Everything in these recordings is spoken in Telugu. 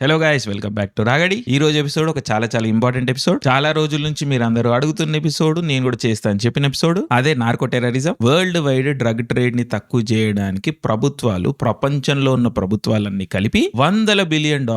Hello guys, welcome back to రాగడి. ఈ రోజు ఎపిసోడ్ ఒక చాలా ఇంపార్టెంట్ ఎపిసోడ్. చాలా రోజుల నుంచి మీరు అందరూ అడుగుతున్న ఎపిసోడ్, నేను కూడా చేస్తాను చెప్పిన ఎపిసోడ్. అదే narco terrorism. World wide drug trade ని తక్కువ చేయడానికి ప్రభుత్వాలు, ప్రపంచంలో ఉన్న ప్రభుత్వాలన్నీ కలిపి $100 బిలియన్,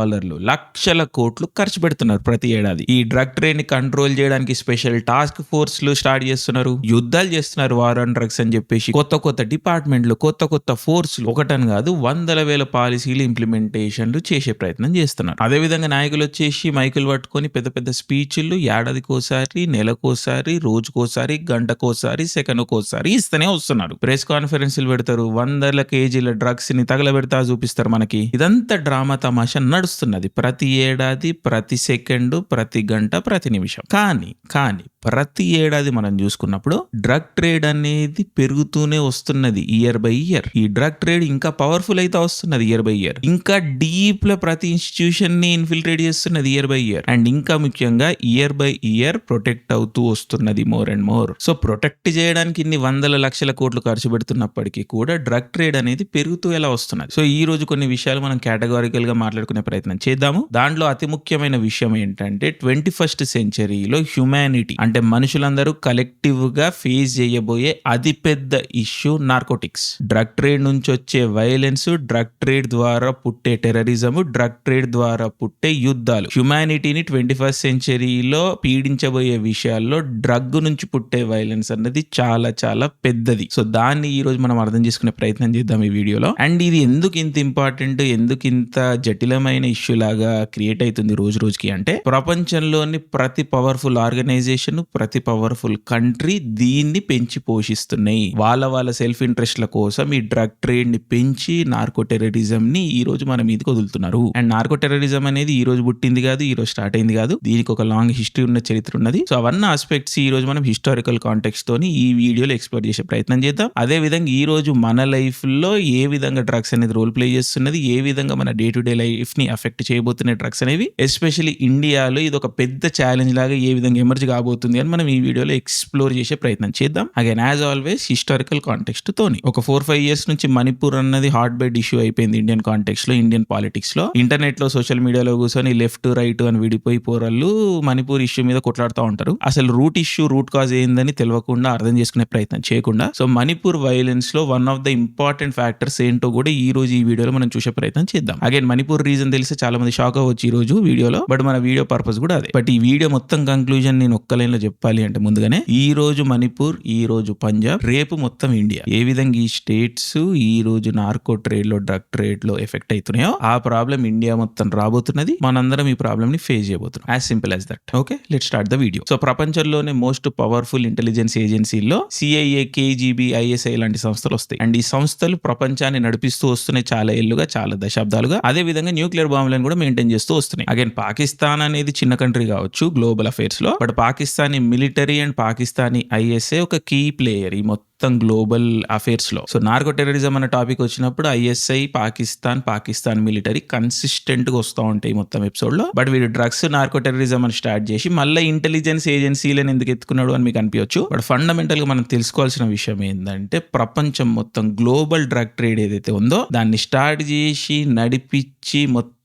లక్షల కోట్లు ఖర్చు పెడుతున్నారు ప్రతి ఏడాది. ఈ డ్రగ్ ట్రేడ్ ని కంట్రోల్ చేయడానికి స్పెషల్ టాస్క్ ఫోర్స్లు స్టార్ట్ చేస్తున్నారు, యుద్ధాలు చేస్తున్నారు, వార్ ఆన్ డ్రగ్స్ అని చెప్పేసి కొత్త డిపార్ట్మెంట్లు, కొత్త ఫోర్స్లు, ఒకటని కాదు 100,000 పాలసీలు ఇంప్లిమెంటేషన్లు చేసే ప్రయత్నం చేస్తున్నారు. అదే విధంగా నాయకులు వచ్చేసి మైకులు పట్టుకొని పెద్ద స్పీచ్లు ఏడాదికోసారి, నెలకోసారి, రోజుకోసారి, గంటకోసారి, సెకండ్కోసారి ఇస్తూనే వస్తున్నారు. ప్రెస్ కాన్ఫరెన్స్లు పెడతారు, 100 కేజీల డ్రగ్స్ ని తగలబెడతా చూపిస్తారు మనకి. ఇదంతా డ్రామా తమాషా నడుస్తున్నది ప్రతి ఏడాది, ప్రతి సెకండ్, ప్రతి గంట, ప్రతి నిమిషం. కానీ ప్రతి ఏడాది మనం చూసుకున్నప్పుడు డ్రగ్ ట్రేడ్ అనేది పెరుగుతూనే వస్తున్నది ఇయర్ బై ఇయర్. ఈ డ్రగ్ ట్రేడ్ ఇంకా పవర్ఫుల్ అయితే వస్తున్నది ఇయర్ బై ఇయర్. ఇంకా డీప్ లో ప్రతి ఇన్స్టిట్యూషన్ ని ఇన్ఫిల్ట్రేట్ చేస్తున్నది ఇయర్ బై ఇయర్. అండ్ ఇంకా ముఖ్యంగా ఇయర్ బై ఇయర్ ప్రొటెక్ట్ అవుతూ వస్తున్నది more and more. So protect చేయడానికి ఇన్ని వందల లక్షల కోట్లు ఖర్చు పెడుతున్నప్పటికీ కూడా డ్రగ్ ట్రేడ్ అనేది పెరుగుతూ ఎలా వస్తున్నది. సో ఈ రోజు కొన్ని విషయాలు మనం కేటగారికల్ గా మాట్లాడుకునే ప్రయత్నం చేద్దాము. దాంట్లో అతి ముఖ్యమైన విషయం ఏంటంటే 21st సెంచరీలో హ్యుమానిటీ అంటే మనుషులందరూ కలెక్టివ్ గా ఫేస్ చేయబోయే అతి పెద్ద ఇష్యూ నార్కోటిక్స్. డ్రగ్ ట్రేడ్ నుంచి వచ్చే వైలెన్స్, డ్రగ్ ట్రేడ్ ద్వారా పుట్టే టెర్రరిజం, డ్రగ్ ట్రేడ్ ద్వారా పుట్టే యుద్ధాలు. హ్యుమానిటీని 21st సెంచరీలో పీడించబోయే విషయాల్లో డ్రగ్ నుంచి పుట్టే వైలెన్స్ అన్నది చాలా పెద్దది. సో దాన్ని ఈ రోజు మనం అర్థం చేసుకునే ప్రయత్నం చేద్దాం ఈ వీడియోలో. అండ్ ఇది ఎందుకు ఇంత ఇంపార్టెంట్, ఎందుకు ఇంత జటిలమైన ఇష్యూ లాగా క్రియేట్ అవుతుంది రోజుకి అంటే, ప్రపంచంలోని ప్రతి పవర్ఫుల్ ఆర్గనైజేషన్, ప్రతి పవర్ఫుల్ కంట్రీ దీన్ని పెంచి పోషిస్తున్నాయి. వాళ్ళ సెల్ఫ్ ఇంట్రెస్ట్ల కోసం ఈ డ్రగ్ ట్రేడ్ ని పెంచి నార్కో టెర్రరిజం ని ఈ రోజు మన మీదకి వదులుతున్నారు. అండ్ నార్కో టెర్రరిజం అనేది ఈ రోజు పుట్టింది కాదు, ఈ రోజు స్టార్ట్ అయింది కాదు. దీనికి ఒక లాంగ్ హిస్టరీ ఉన్న చరిత్ర ఉన్నది. సో అవన్నీ ఆస్పెక్ట్స్ ఈ రోజు మనం హిస్టారికల్ కాంటెక్స్ట్ తోని ఈ వీడియోలో ఎక్స్ప్లోర్ చేసే ప్రయత్నం చేద్దాం. అదే విధంగా ఈ రోజు మన లైఫ్ లో ఏ విధంగా డ్రగ్స్ అనేది రోల్ ప్లే చేస్తున్నది, ఏ విధంగా మన డే టు డే లైఫ్ ని అఫెక్ట్ చేయబోతున్నాయి డ్రగ్స్ అనేవి, ఎస్పెషల్లీ ఇండియాలో ఇది ఒక పెద్ద ఛాలెంజ్ లాగా ఏ విధంగా ఎమర్జ్ కాబోతుంది అని మనం ఈ వీడియోలో ఎక్స్ప్లోర్ చేసే ప్రయత్నం చేద్దాం. Again as always historical context తోని. ఒక 4-5 years నుంచి మణిపూర్ అన్నది హాట్ బైట్ ఇష్యూ అయిపోయింది ఇండియన్ కాంటెక్స్ట్ లో, ఇండియన్ పాలిటిక్స్ లో. ఇంటర్నెట్ లో, సోషల్ మీడియాలో కూర్చొని లెఫ్ట్ రైట్ అని విడిపోయి పోరళ్ళు మణిపూర్ ఇష్యూ మీద కొట్లాడుతూ ఉంటారు. అసలు రూట్ కాజ్ ఏందని తెలియకుండా, అర్థం చేసుకునే ప్రయత్నం చేయకుండా. సో మణిపూర్ వైలెన్స్ లో one of the important factors ఏంటో కూడా ఈ రోజు ఈ వీడియోలో మనం చూసే ప్రయత్నం చేద్దాం. అగైన్ మణిపూర్ రీజన్ తెలిస్తే చాలా మంది షాక్ అవ్వచ్చు ఈ రోజు వీడియోలో, బట్ మన వీడియో పర్పస్ కూడా అదే. బట్ ఈ వీడియో మొత్తం కంక్లూజన్ నేను ఒక్క లైన్ లో చెప్పాలి అంటే, ముందుగానే ఈ రోజు మణిపూర్, ఈ రోజు పంజాబ్, రేపు మొత్తం ఇండియా, ఏ విధంగా ఈ స్టేట్స్ ఈ రోజు నార్కో ట్రేడ్ లో, డ్రగ్ ట్రేడ్ లో ఎఫెక్ట్ అవుతున్నాయో ఆ ప్రాబ్లం ఇండియా మొత్తం రాబోతున్నది. మనందరం ఈ ప్రాబ్లం ని ఫేస్ చేయబోతున్నాం. As simple as that. Okay, let's start the video. So ప్రపంచంలోనే మోస్ట్ పవర్ఫుల్ ఇంటెలిజెన్స్ ఏజెన్సీల్లో CIA, KGB, ISI లాంటి సంస్థలు వస్తాయి. అండ్ ఈ సంస్థలు ప్రపంచాన్ని నడిపిస్తూ వస్తున్నాయి చాలా ఏళ్లుగా, చాలా దశాబ్దాలుగా. అదే విధంగా న్యూక్లియర్ బాంబులను కూడా మెయింటైన్ చేస్తూ వస్తున్నాయి. అగైన్ పాకిస్తాన్ అనేది చిన్న కంట్రీ కావచ్చు గ్లోబల్ అఫైర్స్ లో, but Pakistani military and Pakistani ISI ఒక కీ ప్లేయర్ ఈ మొత్తం గ్లోబల్ అఫైర్స్ లో. సో నార్కో టెర్రరిజం అనే టాపిక్ వచ్చినప్పుడు ISI, పాకిస్తాన్ మిలిటరీ కన్సిస్టెంట్ గా వస్తూ ఉంటాయి మొత్తం ఎపిసోడ్ లో. బట్ వీడు డ్రగ్స్, నార్కో టెర్రరిజం అని స్టార్ట్ చేసి మళ్ళీ ఇంటెలిజెన్స్ ఏజెన్సీలను ఎందుకు ఎత్తుకున్నాడు అని మీకు అనిపించవచ్చు. బట్ ఫండమెంటల్ గా మనం తెలుసుకోవాల్సిన విషయం ఏంటంటే, ప్రపంచం మొత్తం గ్లోబల్ డ్రగ్ ట్రేడ్ ఏదైతే ఉందో దాన్ని స్టార్ట్ చేసి నడిపించి మొత్తం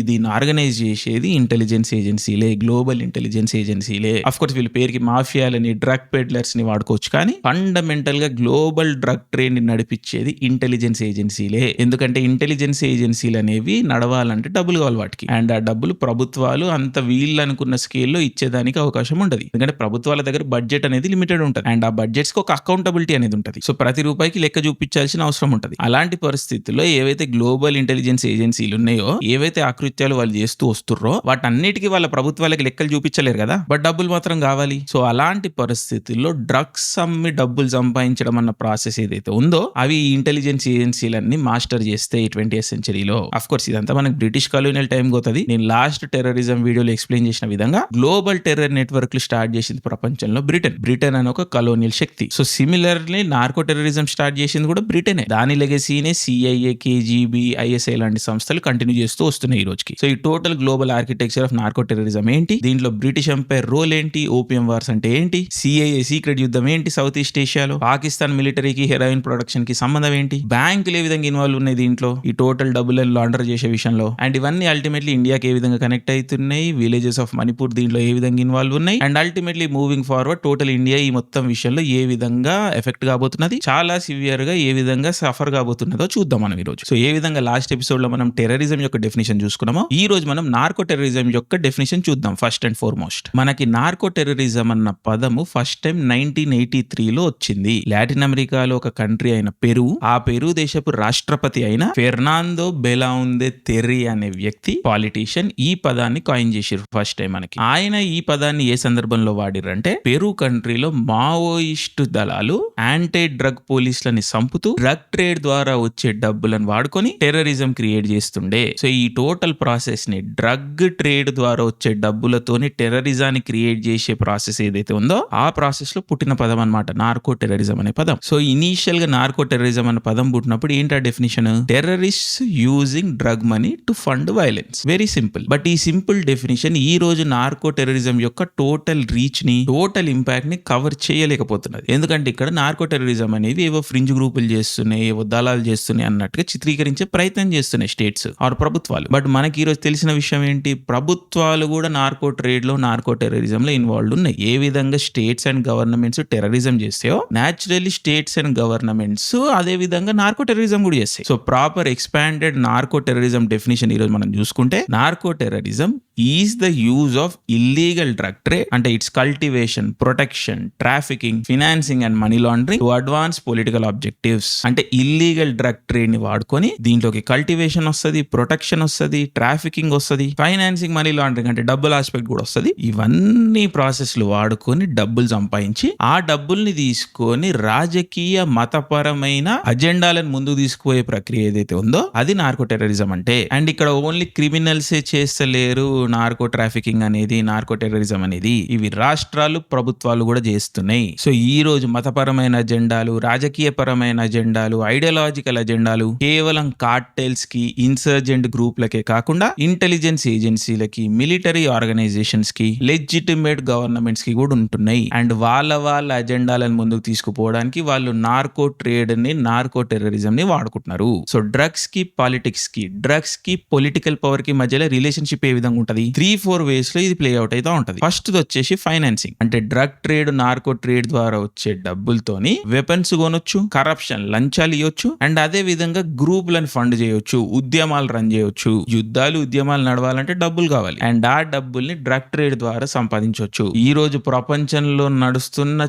దీన్ని ఆర్గనైజ్ చేసేది ఇంటెలిజెన్స్ ఏజెన్సీలే, గ్లోబల్ ఇంటెలిజెన్స్ ఏజెన్సీలే. అఫ్ కోర్స్ వీళ్ళ పేరుకి మాఫియాలని, డ్రగ్ పెడ్లర్స్ ని వాడుకోవచ్చు, కానీ ఫండమెంటల్ గా గ్లోబల్ డ్రగ్ ట్రేడ్ ని నడిపించేది ఇంటెలిజెన్స్ ఏజెన్సీలే. ఎందుకంటే ఇంటెలిజెన్స్ ఏజెన్సీలు అనేవి నడవాలంటే డబ్బులు కావాలి వాటికి. అండ్ ఆ డబ్బులు ప్రభుత్వాలు అంత వీళ్ళు అనుకున్న స్కేల్లో ఇచ్చేదానికి అవకాశం ఉండదు. ఎందుకంటే ప్రభుత్వాల దగ్గర బడ్జెట్ అనేది లిమిటెడ్ ఉంటుంది. అండ్ ఆ బడ్జెట్స్ కి ఒక అకౌంటబిలిటీ అనేది ఉంటుంది. సో ప్రతి రూపాయికి లెక్క చూపించాల్సిన అవసరం ఉంటుంది. అలాంటి పరిస్థితుల్లో ఏవైతే గ్లోబల్ ఇంటెలిజెన్స్ ఏజెన్సీలు ఉన్నాయో, ఏవైతే ఆకృత్యాలు వాళ్ళు చేస్తూ వస్తుర్రో వాటన్నిటికీ వాళ్ళ ప్రభుత్వాలకి లెక్కలు చూపించలేరు కదా, బట్ డబ్బులు మాత్రం కావాలి. సో అలాంటి పరిస్థితుల్లో డ్రగ్స్ అమ్మి డబ్బులు సంపాదించడం అన్న ప్రాసెస్ ఏదైతే ఉందో అవి ఇంటెలిజెన్స్ ఏజెన్సీలన్నీ మాస్టర్ చేస్తే ఈ 20th సెంచరీలో. అఫ్ కోర్స్ ఇదంతా మనకి బ్రిటిష్ కాలోనియల్ టైం పోతుంది. నేను లాస్ట్ టెర్రరిజం వీడియోలో ఎక్స్ప్లెయిన్ చేసిన విధంగా గ్లోబల్ టెర్రర్ నెట్వర్క్ స్టార్ట్ చేసింది ప్రపంచంలో బ్రిటన్ అని ఒక కలోనియల్ శక్తి. So similarly narco terrorism start చేసింది కూడా బ్రిటనే. దాని లెగసీనే CIA, KGB, ISI లాంటి సంస్థలు కంటిన్యూ చేస్తూ వస్తున్నాయి. వస్తున్నాయి ఈ రోజుకి. సో ఈ total global architecture of narco terrorism ఏంటి, దీంట్లో బ్రిటిష్ ఎంపైర్ రోల్ ఏంటి, ఓపియం వార్స్ అంటే ఏంటి, సిఐఏ సీక్రెట్ యుద్ధం ఏంటి సౌత్ ఈస్ట్ ఏషియాలో, పాకిస్తాన్ మిలిటరీకి హెరాయిన్ ప్రొడక్షన్ కి సంబంధం ఏంటి, బ్యాంకులు ఏ విధంగా ఇన్వాల్వ్ ఉన్నాయి దీంట్లో ఈ టోటల్ డబ్బులను లాండర్ చేసే విషయంలో, అండ్ ఇవన్నీ అల్టిమేట్లీ ఇండియాకి ఏ విధంగా కనెక్ట్ అవుతున్నాయి, విలేజెస్ ఆఫ్ మణిపూర్ దీంట్లో ఏ విధంగా ఇన్వాల్వ్ ఉన్నాయి, and ultimately moving forward total India ఈ మొత్తం విషయంలో ఏ విధంగా ఎఫెక్ట్ కాబోతున్నది, చాలా సివియర్ గా ఏ విధంగా సఫర్ కాబోతున్నదో చూద్దాం మనం ఈ రోజు. సో ఏ విధంగా లాస్ట్ ఎపిసోడ్ లో మనం టెర్రరిజం యొక్క డెఫినేషన్ చూసుకున్నామో, ఈ రోజు మనం నార్కో టెర్రరిజం యొక్క డెఫినేషన్ చూద్దాం. ఫస్ట్ అండ్ ఫార్మోస్ట్ మనకి నార్కో టెర్రరిజం అన్న పదము ఫస్ట్ టైం 1983లో వచ్చింది. లాటిన్ అమెరికాలో ఒక కంట్రీ అయిన పెరు, ఆ పెరు దేశపు రాష్ట్రపతి అయిన ఫెర్నాందో బెలాఉందే తెర్రీ అనే వ్యక్తి పాలిటీషియన్ ఈ పదాన్ని కాయిన్ చేసిరు ఫస్ట్ టైం మనకి. ఆయన ఈ పదాన్ని ఏ సందర్భంలో వాడిరంటే, పెరు కంట్రీలో మావోయిస్ట్ దళాలు యాంటీ డ్రగ్ పోలీసులని సంపుతూ డ్రగ్ ట్రేడ్ ద్వారా వచ్చే డబ్బులను వాడుకొని టెర్రరిజం క్రియేట్ చేస్తుండే. సో ఈ టోటల్ ప్రాసెస్ ని డ్రగ్ ట్రేడ్ ద్వారా వచ్చే డబ్బులతోని టెర్రరిజాన్ని క్రియేట్ చేసే ప్రాసెస్ ఏదైతే ఉందో ఆ ప్రాసెస్ లో పుట్టిన పదం అన్నమాట నార్కో టెర్రరిజం అనే పదం. సో ఇనీషియల్ గా నార్కో టెర్రరిజం అనే పదం పుట్టినప్పుడు ఏంటి ఆ definition, terrorist using drug money to fund violence. Very simple. But ఈ సింపుల్ డెఫినేషన్ ఈ రోజు నార్కో టెర్రరిజం యొక్క టోటల్ రీచ్ ని, టోటల్ ఇంపాక్ట్ ని కవర్ చేయలేకపోతున్నది. ఎందుకంటే ఇక్కడ నార్కో టెర్రరిజం అనేవి ఏవో ఫ్రింజ్ గ్రూపులు చేస్తున్నాయి, ఏవో దళాలు చేస్తున్నాయి అన్నట్టుగా చిత్రీకరించే ప్రయత్నం చేస్తున్నాయి స్టేట్స్ ఆర్ ప్రభుత్వాలు. బట్ మనకి ఈ రోజు తెలిసిన విషయం ఏంటి, ప్రభుత్వాలు కూడా నార్కో ట్రేడ్ లో, నార్కో టెర్రరిజం లో ఇన్వాల్వ్ ఉన్నాయి. ఏ విధంగా స్టేట్స్ అండ్ గవర్నమెంట్స్ టెర్రరిజం చేస్తాయో న్యాచురల్లీ స్టేట్స్ అండ్ గవర్నమెంట్స్ అదే విధంగా నార్కో టెర్రరిజం కూడా చేస్తాయి. So proper expanded narco terrorism definition ఈ రోజు మనం చూసుకుంటే, narco terrorism is the use of illegal drug trade అంటే it's cultivation, protection, trafficking, financing and money laundering to advance political objectives. అంటే ఇల్లీగల్ డ్రగ్ ట్రేడ్ ని వాడుకొని దీంట్లోకి కల్టివేషన్ వస్తుంది, ప్రొటెక్షన్ వస్తుంది, ట్రాఫికింగ్ వస్తుంది, ఫైనాన్సింగ్, మనీ లాండరింగ్ అంటే డబ్బుల ఆస్పెక్ట్ కూడా వస్తుంది. ఇవన్నీ ప్రాసెస్లు వాడుకొని డబ్బులు సంపాదించి ఆ డబ్బుల్ని తీసుకొని రాజకీయ, మతపరమైన అజెండాలను ముందుకు తీసుకుపోయే ప్రక్రియ ఏదైతే ఉందో అది నార్కో టెర్రరిజం అంటే. అండ్ ఇక్కడ ఓన్లీ క్రిమినల్సే చేస్తలేరు నార్కో ట్రాఫికింగ్ అనేది, నార్కో టెర్రరిజం అనేది, ఇవి రాష్ట్రాలు, ప్రభుత్వాలు కూడా చేస్తున్నాయి. సో ఈ రోజు మతపరమైన అజెండాలు, రాజకీయ పరమైన అజెండాలు, ఐడియాలజికల్ అజెండాలు కేవలం కార్టెల్స్ కి, ఇన్సర్జెంట్ గ్రూప్లకే కాకుండా ఇంటెలిజెన్స్ ఏజెన్సీలకి, మిలిటరీ ఆర్గనైజేషన్స్ కి, లెజిటిమేట్ గవర్నమెంట్స్ కి కూడా ఉంటున్నాయి. అండ్ వాళ్ళ అజెండాలను ముందుకు తీసుకుపోవడానికి వాళ్ళు నార్కో ట్రేడ్ ని, నార్కో టెర్రరిజం ని వాడుకుంటున్నారు. సో డ్రగ్స్ కి, పాలిటిక్స్ కి, డ్రగ్స్ కి, పొలిటికల్ పవర్ కి మధ్యలో రిలేషన్షిప్ ఏ విధంగా ఉంటది, 3-4 వేస్ లో ఇది ప్లే అవుట్ అయితే ఉంటది. ఫస్ట్ వచ్చేసి ఫైనాన్సింగ్ అంటే డ్రగ్ ట్రేడ్, నార్కో ట్రేడ్ ద్వారా వచ్చే డబ్బులతోని వెపన్స్ కొనొచ్చు, కరప్షన్, లంచాలు ఇవ్వచ్చు, అండ్ అదే విధంగా గ్రూపులను ఫండ్ చేయొచ్చు, ఉద్యమాలు రన్ చేయొచ్చు. యుద్ధాలు, ఉద్యమాలు నడవాలంటే డబ్బులు కావాలి, అండ్ ఆ డబ్బుల్ని డ్రగ్ ట్రేడ్ ద్వారా సంపాదించవచ్చు. ఈ రోజు ప్రపంచంలో నడుస్తున్న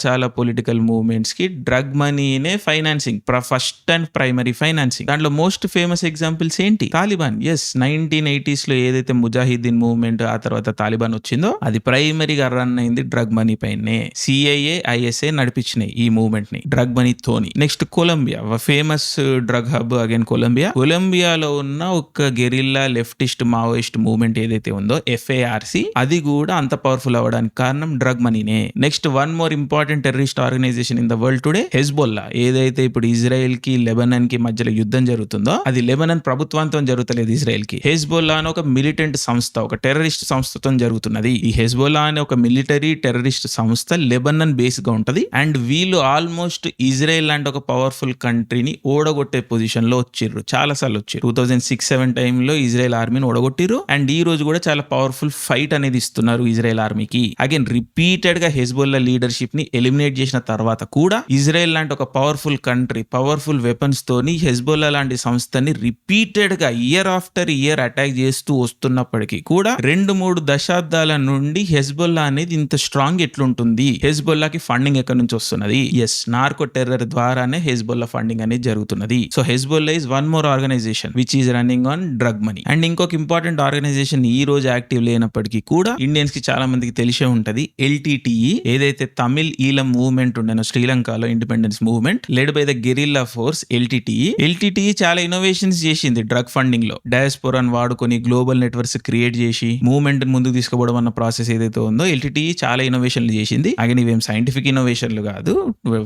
చాలా పొలిటికల్ మూవ్మెంట్స్ కి డ్రగ్ మనీనే financing, first and primary financing. దాంట్లో మోస్ట్ ఫేమస్ ఎగ్జాంపుల్స్ ఏంటి, తాలిబాన్. 1980s లో ఏదైతే ముజాహిద్దీన్ మూవ్మెంట్, ఆ తర్వాత తాలిబాన్ వచ్చిందో అది ప్రైమరీగా రన్ అయింది డ్రగ్ మనీ పైనే. సిఐఏ, ఐఎస్ఏ నడిపించినాయి ఈ మూవ్మెంట్ ని డ్రగ్ మనీ తోని. Next Colombia, famous drug hub again కొలంబియాలో ఉన్న ఒక గెరిల్లా లెఫ్టిస్ట్ మావోయిస్ట్ మూవ్మెంట్ ఏదైతే ఉందో FARC, అది కూడా అంత పవర్ఫుల్ అవ్వడానికి కారణం డ్రగ్ మనీనే. Next one more important terrorist organization in the world today, Hezbollah. ఏదైతే ఇప్పుడు ఇజ్రాయెల్ కి, లెబనాన్ కి మధ్యలో యుద్ధం జరుగుతుందో అది లెబనాన్ ప్రభుత్వంతో జరుగుతలేదు, ఇజ్రాయెల్ కి. హెజ్బొల్లా అని ఒక మిలిటెంట్ సంస్థ, ఒక టెర్రరిస్ట్ సంస్థతో జరుగుతున్నది. ఈ హెజ్బొల్లా అనే ఒక మిలిటరీ టెర్రరిస్ట్ సంస్థ లెబనాన్ బేస్ గా ఉంటది. అండ్ వీళ్ళు ఆల్మోస్ట్ ఇజ్రాయెల్ లాంటి ఒక పవర్ఫుల్ కంట్రీని ఓడగొట్టే పొజిషన్ లో వచ్చిర్రు, చాలా సార్లు వచ్చారు. 2006-07 టైంలో ఇజ్రాయెల్ ఆర్మీని ఓడగొట్టిరు. అండ్ ఈ రోజు కూడా చాలా పవర్ఫుల్ ఫైట్ అనేది ఇస్తున్నారు ఇజ్రాయెల్ ఆర్మీకి. అగైన్ రిపీటెడ్ గా హెజ్బొల్లా లీడర్షిప్ ని ఎలిమినేట్ చేసిన తర్వాత కూడా ఇజ్రాయెల్ లాంటి ఒక పవర్ఫుల్ కంట్రీ, పవర్ఫుల్ వెపన్స్ తోని హెజ్బొల్లా లాంటి సంస్థని రిపీటెడ్ గా ఇయర్ ఆఫ్టర్ ఇయర్ అటాక్ చేస్తూ వస్తున్నప్పటికీ కూడా 2-3 దశాబ్దాల నుండి హెజ్బొల్లా అనేది ఇంత స్ట్రాంగ్ ఎట్లుంటుంది, హెజ్బొల్లాకి ఫండింగ్ ఎక్కడి నుంచి వస్తున్నది, నార్కో టెర్రర్ ద్వారానే హెజ్బొల్లా ఫండింగ్ అనేది జరుగుతున్నది. So Hezbollah is one more organization which is running on drug money. And ఇంకొక ఇంపార్టెంట్ ఆర్గనైజేషన్ ఈ రోజు యాక్టివ్ లేనప్పటికీ కూడా ఇండియన్స్ కి చాలా మందికి తెలిసే ఉంటది, LTTE. ఏదైతే తమిళ్ ఈలం మూవ్మెంట్ ఉండేనో శ్రీలంకలో, independence movement led by the guerrilla force LTTE చాలా ఇన్నోవేషన్స్ చేసింది డ్రగ్ ఫండింగ్ లో. డయాస్పోరాను వాడుకొని గ్లోబల్ నెట్వర్క్స్ క్రియేట్ చేసి మూవ్మెంట్ ముందుకు తీసుకుపోవడం అన్న ప్రాసెస్ ఏదైతే ఉందో ఎల్టీటీ చాలా ఇన్నోవేషన్లు చేసింది. అలాగే ఇవేం సైంటిఫిక్ ఇన్నోవేషన్లు కాదు,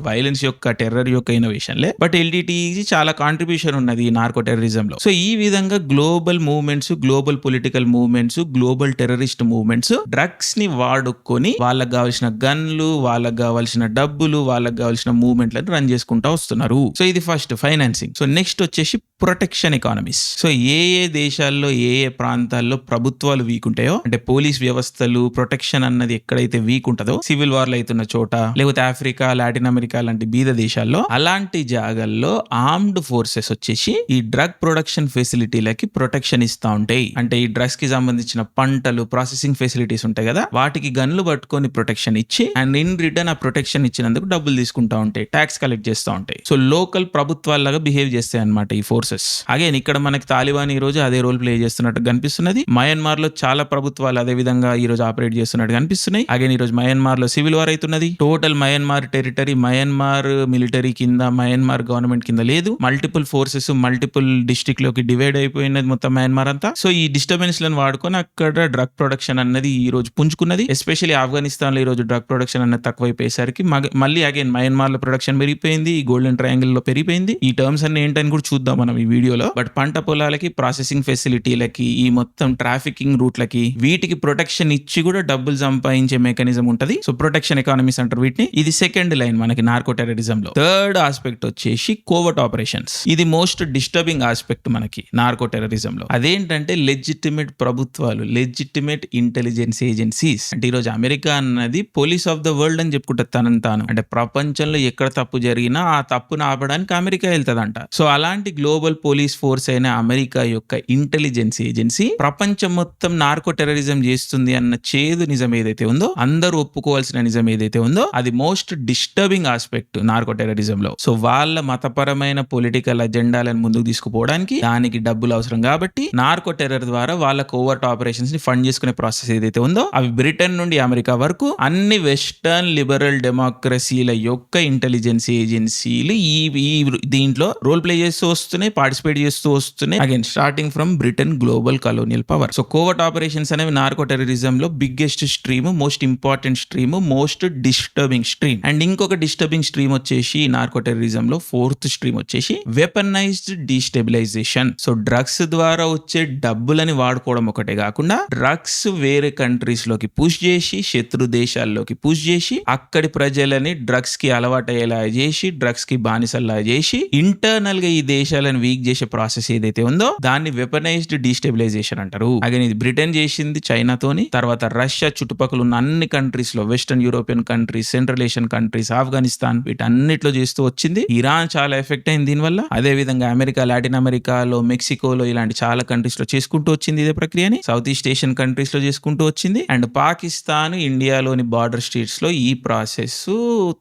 వైలెన్స్ యొక్క టెర్రర్ యొక్క ఇన్నోవేషన్లే. బట్ ఎల్టీటీ చాలా కాంట్రిబ్యూషన్ ఉన్నది ఈ నార్కో టెర్రరిజం లో. సో ఈ విధంగా global movements, global political movements, global terrorist movements drugs ని వాడుకొని వాళ్ళకి కావాల్సిన గన్లు, వాళ్ళకి కావాల్సిన డబ్బులు, వాళ్ళకి కావాల్సిన మూవ్మెంట్లను రన్ చేసుకుంటా వస్తున్నారు. సో ఇది ఫస్ట్ ఫైనాన్సింగ్. సో నెక్స్ట్ వచ్చేసి ప్రొటెక్షన్ ఎకానమీస్. సో ఏ దేశాల్లో ఏ ప్రాంతాల్లో ప్రభుత్వాలు వీక్ ఉంటాయో, అంటే పోలీస్ వ్యవస్థలు ప్రొటెక్షన్ అన్నది ఎక్కడైతే వీక్ ఉంటుందో, సివిల్ వార్లు అవుతున్న చోట, లేకపోతే ఆఫ్రికా, లాటిన్ అమెరికా లాంటి బీద దేశాల్లో, అలాంటి జాగాల్లో ఆర్మ్డ్ ఫోర్సెస్ వచ్చేసి ఈ డ్రగ్ ప్రొడక్షన్ ఫెసిలిటీలకి ప్రొటెక్షన్ ఇస్తా ఉంటాయి. అంటే ఈ డ్రగ్స్ కి సంబంధించిన పంటలు, ప్రాసెసింగ్ ఫెసిలిటీస్ ఉంటాయి కదా, వాటికి గన్లు పట్టుకొని ప్రొటెక్షన్ ఇచ్చి అండ్ ఇన్ రిటర్న్ ఆ ప్రొటెక్షన్ ఇచ్చినందుకు డబ్బులు తీసుకుంటా ఉంటాయి, ట్యాక్స్ కలెక్ట్ చేస్తూ ఉంటాయి. సో లోకల్ ప్రభుత్వాల్లాగా బిహేవ్ చేస్తాయి అన్నమాట ఈ ఫోర్సెస్. అగైన్ ఇక్కడ మనకి తాలిబాన్ ఈ రోజు అదే రోల్ ప్లే చేస్తున్నట్టు కనిపిస్తున్నది. మయన్మార్ లో చాలా ప్రభుత్వాలు అదే విధంగా ఈ రోజు ఆపరేట్ చేస్తున్నట్టు కనిపిస్తున్నాయి. అగైన్ ఈ రోజు మయన్మార్ లో సివిల్ వార్ అవుతున్నది. Total Myanmar territory Myanmar military కింద, మయన్మార్ గవర్నమెంట్ కింద లేదు. మల్టిపుల్ ఫోర్సెస్ మల్టిపుల్ డిస్ట్రిక్ట్ లోకి డివైడ్ అయిపోయినది మొత్తం మయన్మార్ అంతా. సో ఈ డిస్టర్బెన్స్ లను వాడుకొని అక్కడ డ్రగ్ ప్రొడక్షన్ అన్నది ఈ రోజు పుంజుకున్నది. ఎస్పెషల్లీ ఆఫ్ఘనిస్తాన్ లో ఈ రోజు డ్రగ్ ప్రొడక్షన్ అన్నది తక్కువైపోయేసరికి మళ్ళీ అగైన్ మయన్మార్ లో ప్రొడక్షన్ పెరిగిపోయింది, ఈ గోల్డెన్ ట్రయాంగిల్ లో పెరిగిపోయింది. ఈ టర్మ్స్ అన్ని ఏంటని కూడా చూద్దాం మనం ఈ వీడియోలో. బట్ పంట పొలాలకి, ప్రాసెసింగ్ ఫెసిలిటీలకి, ఈ మొత్తం ట్రాఫికింగ్ రూట్లకి, వీటికి ప్రొటెక్షన్ ఇచ్చి కూడా డబ్బులు సంపాదించే మెకానిజం ఉంటది. సో ప్రొటెక్షన్ ఎకానమీస్ అంటారు వీటిని. ఇది సెకండ్ లైన్ మనకి నార్కో టెర్రరిజం లో. థర్డ్ ఆస్పెక్ట్ వచ్చేసి కోవర్ట్ ఆపరేషన్స్. ఇది మోస్ట్ డిస్టర్బింగ్ ఆస్పెక్ట్ మనకి నార్కో టెర్రరిజం లో. అదేంటంటే లెజిటిమేట్ ప్రభుత్వాలు, లెజిటిమేట్ ఇంటెలిజెన్స్ ఏజెన్సీస్. అంటే ఈ రోజు అమెరికా అన్నది పోలీస్ ఆఫ్ ద వరల్డ్ అని చెప్పుకుంటారు తనని తాను. అంటే ప్రపంచంలో ఎక్కడ తప్పు జరిగినా ఆ తప్పును ఆపడానికి అమెరికా వెళ్తుందంట. సో అలాంటి గ్లోబల్ పోలీస్ ఫోర్స్ అయిన అమెరికా యొక్క ఇంటెలిజెన్స్ ఏజెన్సీ ప్రపంచం మొత్తం నార్కో టెర్రరిజం చేస్తుంది అన్న చేదు నిజం ఏదైతే ఉందో, అందరూ ఒప్పుకోవాల్సిన నిజం ఏదైతే ఉందో, అది most disturbing aspect narco terrorism లో. సో వాళ్ళ మతపరమైన పొలిటికల్ అజెండాలను ముందుకు తీసుకుపోవడానికి దానికి డబ్బులు అవసరం కాబట్టి నార్కో టెర్రర్ ద్వారా వాళ్ళ కోవర్ట్ ఆపరేషన్స్ ని ఫండ్ చేసుకునే ప్రాసెస్ ఏదైతే ఉందో, అవి బ్రిటన్ నుండి అమెరికా వరకు అన్ని వెస్టర్న్ లిబరల్ డెమోక్రసీల యొక్క ఇంటెలిజెన్స్ ఏజెన్సీలు ఈ దీంట్లో రోల్ ప్లే చేస్తూ వస్తున్నాయి, పార్టిసిపేట్ చేస్తూ వస్తున్నాయి. Again starting from Britain global colonial power. So covert operations అనేవి నార్కో టెర్రరిజం లో biggest stream, most important stream, most disturbing stream. And ఇంకొక డిస్టర్బింగ్ స్ట్రీమ్ వచ్చేసి నార్కో టెర్రరిజం లో ఫోర్త్ స్ట్రీమ్ వచ్చేసి వెపనైజ్డ్ డీస్టెబిలైజేషన్. సో డ్రగ్స్ ద్వారా వచ్చే డబ్బులని వాడుకోవడం ఒకటే కాకుండా డ్రగ్స్ వేరే కంట్రీస్ లోకి పుష్ చేసి, శత్రు దేశాల్లోకి పుష్ చేసి, అక్కడి ప్రజలని డ్రగ్స్ కి అలవాటయ్యేలా చేసి, డ్రగ్స్ కి బానిసల్లా చేసి, ఇంటర్నల్ గా ఈ దేశాలను వీక్ చేసే ప్రాసెస్ ఏదైతే ఉందో దాన్ని వెపనైజ్డ్ డీస్టెబిలైజేషన్ అంటారు. అగైన్ ఇది బ్రిటన్ చేసింది చైనాతోని, తర్వాత రష్యా చుట్టుపక్కల ఉన్న అన్ని కంట్రీస్ లో, western European countries, central Asian countries, Afghanistan, వీటన్నిటిలో చేస్తూ వచ్చింది. ఇరాన్ చాలా ఎఫెక్ట్ అయింది దీనివల్ల. అదే విధంగా అమెరికా, లాటిన్ అమెరికాలో, మెక్సికోలో, ఇలాంటి చాలా కంట్రీస్ లో చేసుకుంటూ వచ్చింది ఇదే ప్రక్రియని. సౌత్ ఈస్ట్ ఏషియన్ కంట్రీస్ లో చేసుకుంటూ వచ్చింది. అండ్ పాకిస్తాన్, ఇండియాలోని బార్డర్ స్టేట్స్ లో ఈ ప్రాసెస్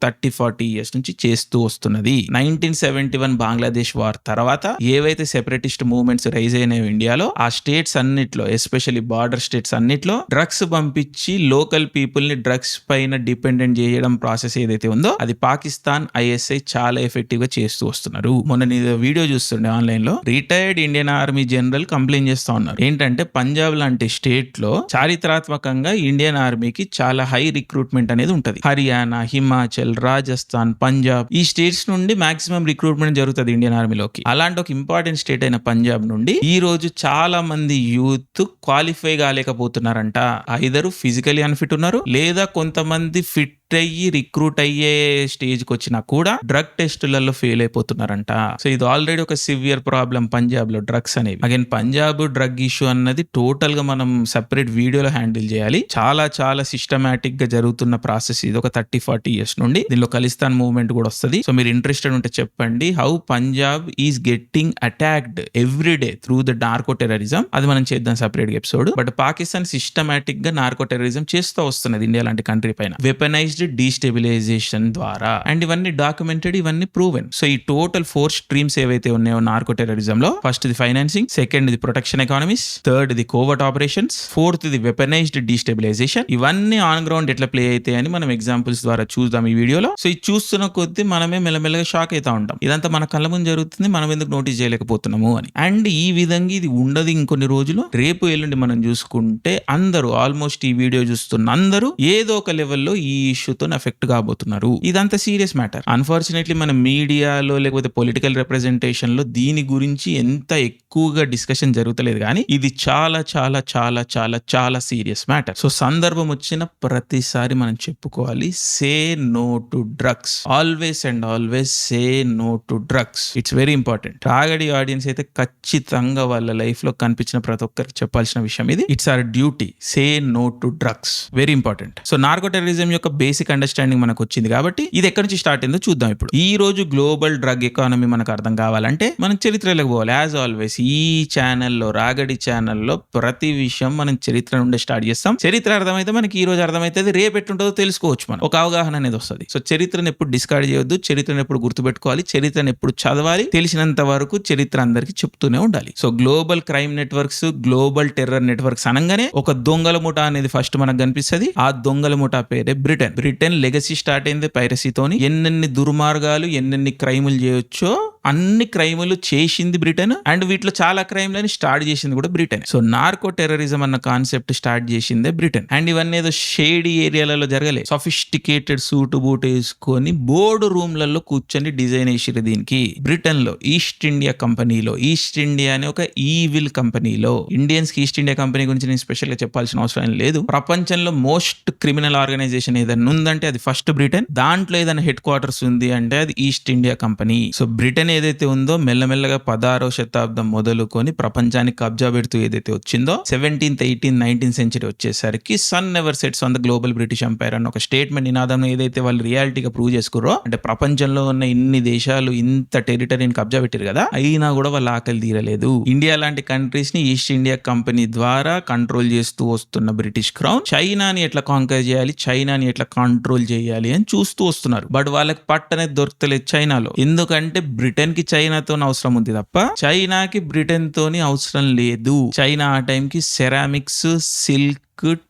30-40 ఇయర్స్ నుంచి చేస్తూ వస్తున్నది. 1971 బంగ్లాదేశ్ వార్ తర్వాత ఏవైతే సెపరేటిస్ట్ మూవ్మెంట్స్ రైజ్ అయినాయో ఇండియాలో, ఆ స్టేట్స్ అన్నిట్లో, ఎస్పెషల్లీ బార్డర్ స్టేట్స్ అన్నిట్లో డ్రగ్స్ పంపించి లోకల్ పీపుల్ ని డ్రగ్స్ పైన డిపెండెంట్ చేయడం ప్రాసెస్ ఏదైతే ఉందో అది పాకిస్తాన్, ఐఎస్ఐ చాలా ఎఫెక్టివ్ గా చేస్తూ వస్తున్నారు. మొన్న నేను వీడియో చూస్తుండే ఆన్లైన్ లో, retired Indian army general complaint చేస్తా ఉన్నారు. ఏంటంటే పంజాబ్ లాంటి స్టేట్ లో చారిత్రాత్మకంగా ఇండియన్ ఆర్మీకి చాలా హై రిక్రూట్మెంట్ అనేది ఉంటది. హర్యానా, హిమాచల్, రాజస్థాన్, పంజాబ్, ఈ స్టేట్స్ నుండి మాక్సిమం రిక్రూట్మెంట్ జరుగుతుంది ఇండియన్ ఆర్మీలోకి. అలాంటి ఒక ఇంపార్టెంట్ స్టేట్ అయిన పంజాబ్ నుండి ఈ రోజు చాలా మంది యూత్ క్వాలిఫై కాలేకపోతున్నారంట. ఐదరు ఫిజికలీ అన్ఫిట్ ఉన్నారు, లేదా కొంతమంది ఫిట్ అయ్యి రిక్రూట్ అయ్యే స్టేజ్ కి వచ్చినా కూడా డ్రగ్ టెస్టులలో ఫెయిల్ అయిపోతున్నారంట. సో ఇది ఆల్రెడీ ఒక సివియర్ ప్రాబ్లం పంజాబ్ లో డ్రగ్స్ అనేవి. అగైన్ పంజాబ్ డ్రగ్ ఇష్యూ అన్నది టోటల్ గా మనం సెపరేట్ వీడియోలో హ్యాండిల్ చేయాలి. చాలా చాలా సిస్టమాటిక్ గా జరుగుతున్న ప్రాసెస్ ఇది ఒక 30-40 ఇయర్స్ నుండి. దీనిలో ఖలిస్తాన్ మూవ్మెంట్ కూడా వస్తుంది. సో మీరు ఇంట్రెస్టెడ్ ఉంటే చెప్పండి, how Punjab is getting attacked every day through the narco terrorism. అది మనం చేద్దాం సెపరేట్ ఎపిసోడ్. బట్ పాకిస్తాన్ సిస్టమాటిక్ గా నార్కో టెర్రరిజం చేస్తూ వస్తున్నది ఇండియా లాంటి కంట్రీ పైన. వెపనైజ్డ్ డీస్టెబిలైజేషన్ ద్వారా. అండ్ ఇవన్నీ డాక్యుమెంటెడ్, ఇవన్నీ ప్రూవెన్. సో ఈ టోటల్ 4 స్ట్రీమ్స్ ఏవైతే ఉన్నాయో నార్కో టెర్రరిజం లో, first the financing, second the protection economies, third the covert operations, fourth the weaponized destabilization. ఇవన్నీ ఆన్ గ్రౌండ్ ఎట్లా ప్లే అయితే అని మనం ఎగ్జాంపుల్స్ ద్వారా చూద్దాం ఈ వీడియోలో. సో ఇది చూస్తున్న కొద్దీ మనమే మెల్లమెల్లగా షాక్ అవుతా ఉంటాం, ఇదంతా మన కళ్ళ ముందు జరుగుతుంది, మనం ఎందుకు నోటీస్ చేయలేకపోతున్నాము అని. అండ్ ఈ విధంగా ఇది ఉండదు ఇంకొన్ని రోజులు. రేపు ఎల్లుండి మనం చూసుకుంటే అందరూ, ఆల్మోస్ట్ ఈ వీడియో చూస్తున్న అందరూ ఏదో ఒక లెవెల్లో ఈ ఇష్యూతో ఎఫెక్ట్ కాబోతున్నారు. ఇదంతా సీరియస్ మ్యాటర్. అన్ఫార్చునేట్లీ మన మీడియాలో లేకపోతే పొలిటికల్ రిప్రజెంటేషన్ లో దీని గురించి ఎంత ఎక్కువగా డిస్కషన్ జరుగుతలేదు, కానీ ఇది చాలా చాలా చాలా చాలా చాలా సీరియస్ మ్యాటర్. సో సందర్భం వచ్చిన ప్రతిసారి మనం చెప్పుకోవాలి, say no to drugs, always and always say no to drugs. It's very important. రాగడి ఆడియన్స్ అయితే ఖచ్చితంగా వాళ్ళ లైఫ్ లో కనిపించిన ప్రతి ఒక్కరికి చెప్పాల్సిన విషయం ఇది. It's our duty, say no to drugs, very important. So narco terrorism యొక్క బేసిక్ అండర్స్టాండింగ్ మనకు వచ్చింది కాబట్టి ఇది ఎక్కడి నుంచి స్టార్ట్ అయిందో చూద్దాం ఇప్పుడు. ఈ రోజు గ్లోబల్ డ్రగ్ ఎకానమీ మనకు అర్థం కావాలంటే మనం చరిత్రలోకి పోవాలి. యాజ్ ఆల్వేస్ ఈ ఛానల్లో, రాగడి ఛానల్లో ప్రతి విషయం మనం చరిత్ర నుండి స్టార్ట్ చేస్తాం. చరిత్ర అర్థమైతే మనకి ఈ రోజు అర్థమైతే రేపు ఎట్టుంటుందో తెలుసుకోవచ్చు, మనం ఒక అవగాహన అనేది వస్తుంది. సో చరిత్రను ఎప్పుడు డిస్కార్డ్ చేయొద్దు, చరిత్రను ఎప్పుడు గుర్తుపెట్టుకోవాలి, చరిత్రను ఎప్పుడు చదవాలి, తెలిసినంత వరకు చరిత్ర అందరికి చెప్తూనే ఉండాలి. So global crime networks, global terror networks అనగానే ఒక దొంగల ముఠా అనేది ఫస్ట్ మనకు కనిపిస్తుంది. ఆ దొంగల ముఠా పేరే బ్రిటన్. బ్రిటన్ లెగసీ స్టార్ట్ అయింది పైరసీతోని. ఎన్నెన్ని దుర్మార్గాలు, ఎన్నెన్ని క్రైములు చేయొచ్చో అన్ని క్రైములు చేసింది బ్రిటన్. అండ్ వీటిలో చాలా క్రైమ్లని స్టార్ట్ చేసింది కూడా బ్రిటన్. సో నార్కో టెర్రరిజం అన్న కాన్సెప్ట్ స్టార్ట్ చేసిందే బ్రిటన్. అండ్ ఇవన్నీ ఏదో షేడీ ఏరియాలలో జరగలే. సఫిస్టికేటెడ్ సూట్ బూట్ వేసుకొని బోర్డు రూమ్లలో కూర్చొని డిజైన్ వేసిరు దీనికి. బ్రిటన్ లో ఈస్ట్ ఇండియా కంపెనీలో, ఈస్ట్ ఇండియా అనే ఒక ఈవిల్ కంపెనీలో, ఇండియన్స్ కి ఈస్ట్ ఇండియా కంపెనీ గురించి నేను స్పెషల్ గా చెప్పాల్సిన అవసరం లేదు. ప్రపంచంలో మోస్ట్ క్రిమినల్ ఆర్గనైజేషన్ ఏదైనా ఉందంటే అది ఫస్ట్ బ్రిటన్. దాంట్లో ఏదైనా హెడ్ క్వార్టర్స్ ఉంది అంటే అది east India company. So Britain ఏదైతే ఉందో మెల్లమెల్లగా 16వ శతాబ్దం మొదలుకొని ప్రపంచానికి కబ్జా పెడుతూ ఏదైతే వచ్చిందో 17th, 18th, 19th సెంచరీ వచ్చేసరికి sun never sets on the global British empire అన్న ఒక స్టేట్మెంట్ నినాదం ఏదైతే వాళ్ళు రియాలిటీగా ప్రూవ్ చేసుకుర్రో, అంటే ప్రపంచంలో ఉన్న ఇన్ని దేశాలు ఇంత టెరిటరీని కబ్జా పెట్టారు కదా, అయినా కూడా వాళ్ళ ఆకలి తీరలేదు. ఇండియా లాంటి కంట్రీస్ ని ఈస్ట్ ఇండియా కంపెనీ ద్వారా కంట్రోల్ చేస్తూ వస్తున్న బ్రిటిష్ క్రౌన్ చైనాని ఎట్లా కాంకర్ చేయాలి, చైనాని ఎట్లా కంట్రోల్ చేయాలి అని చూస్తూ వస్తున్నారు. బట్ వాళ్ళకి పట్టనేది దొరకలేదు చైనాలో. ఎందుకంటే బ్రిటన్ కి చైనాతో అవసరం ఉంది తప్ప చైనాకి బ్రిటన్ తోని అవసరం లేదు. చైనా ఆ టైంకి సెరామిక్స్, సిల్క్,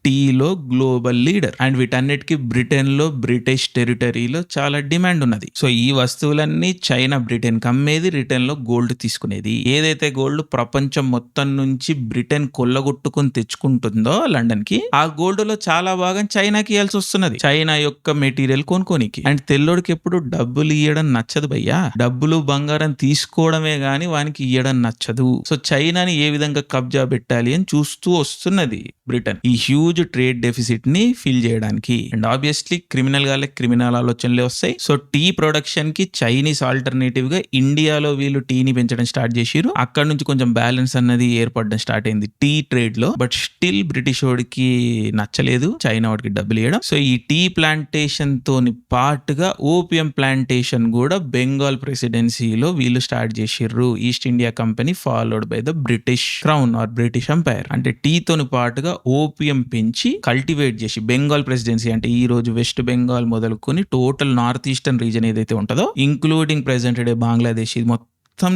టీలో గ్లోబల్ లీడర్. అండ్ వీటన్నిటికీ బ్రిటన్ లో, బ్రిటిష్ టెరిటరీలో చాలా డిమాండ్ ఉన్నది. సో ఈ వస్తువులన్నీ చైనా బ్రిటన్ కి అమ్మేది, రిటర్న్ లో గోల్డ్ తీసుకునేది. ఏదైతే గోల్డ్ ప్రపంచం మొత్తం నుంచి బ్రిటన్ కొల్లగొట్టుకుని తెచ్చుకుంటుందో లండన్ కి, ఆ గోల్డ్ లో చాలా భాగం చైనాకి ఇవ్వాల్సి వస్తున్నది, చైనా యొక్క మెటీరియల్ కొనుక్కోనికి. అండ్ తెల్లోడికి ఎప్పుడు డబ్బులు ఇవ్వడం నచ్చదు భయ్యా. డబ్బులు బంగారం తీసుకోవడమే గానీ వానికి ఇవ్వడం నచ్చదు. సో చైనాని ఏ విధంగా కబ్జా పెట్టాలి అని చూస్తూ వస్తున్నది బ్రిటన్ ఈ హ్యూజ్ ట్రేడ్ డెఫిసిట్ ని ఫిల్ చేయడానికి. అండ్ ఆబ్వియస్లీ క్రిమినల్ గా క్రిమినల్ ఆలోచనలే వస్తాయి. సో టీ ప్రొడక్షన్ కి చైనీస్ ఆల్టర్నేటివ్ గా ఇండియాలో వీళ్ళు టీని పెంచడం స్టార్ట్ చేసిరు. అక్కడ నుంచి కొంచెం బ్యాలెన్స్ అన్నది ఏర్పడడం స్టార్ట్ అయింది టీ ట్రేడ్ లో. బట్ స్టిల్ బ్రిటిష్ వాడికి నచ్చలేదు చైనా వాడికి డబ్బులు ఇవ్వడం. సో ఈ టీ ప్లాంటేషన్ తోని పాటుగా ఓపియం ప్లాంటేషన్ కూడా బెంగాల్ ప్రెసిడెన్సీలో వీళ్ళు స్టార్ట్ చేసిర్రు. East India company followed by the British crown or British empire. అంటే టీ తోని పాటుగా ఓపియం పెంచి కల్టివేట్ చేసి, బెంగాల్ ప్రెసిడెన్సీ అంటే ఈ రోజు వెస్ట్ బెంగాల్ మొదలుకొని టోటల్ నార్త్ ఈస్టర్న్ రీజన్ ఏదైతే ఉంటుందో ఇంక్లూడింగ్ ప్రెసెంట్ డే బంగ్లాదేశ్, ఇది మొత్తం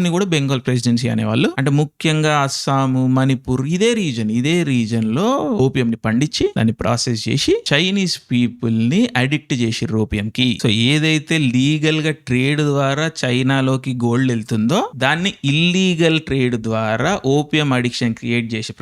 ని కూడా బెంగాల్ ప్రెసిడెన్సీ అనేవాళ్ళు. అంటే ముఖ్యంగా అస్సాము, మణిపూర్ ఇదే రీజన్ లో ఓపియం ని పండించి దాన్ని ప్రాసెస్ చేసి చైనీస్ పీపుల్ ని అడిక్ట్ చేసిర్రు ఓపియం కి. సో ఏదైతే లీగల్ గా ట్రేడ్ ద్వారా చైనాలోకి గోల్డ్ వెళ్తుందో దాన్ని ఇల్లీగల్ ట్రేడ్ ద్వారా ఓపియం అడిక్షన్ క్రియేట్ చేసి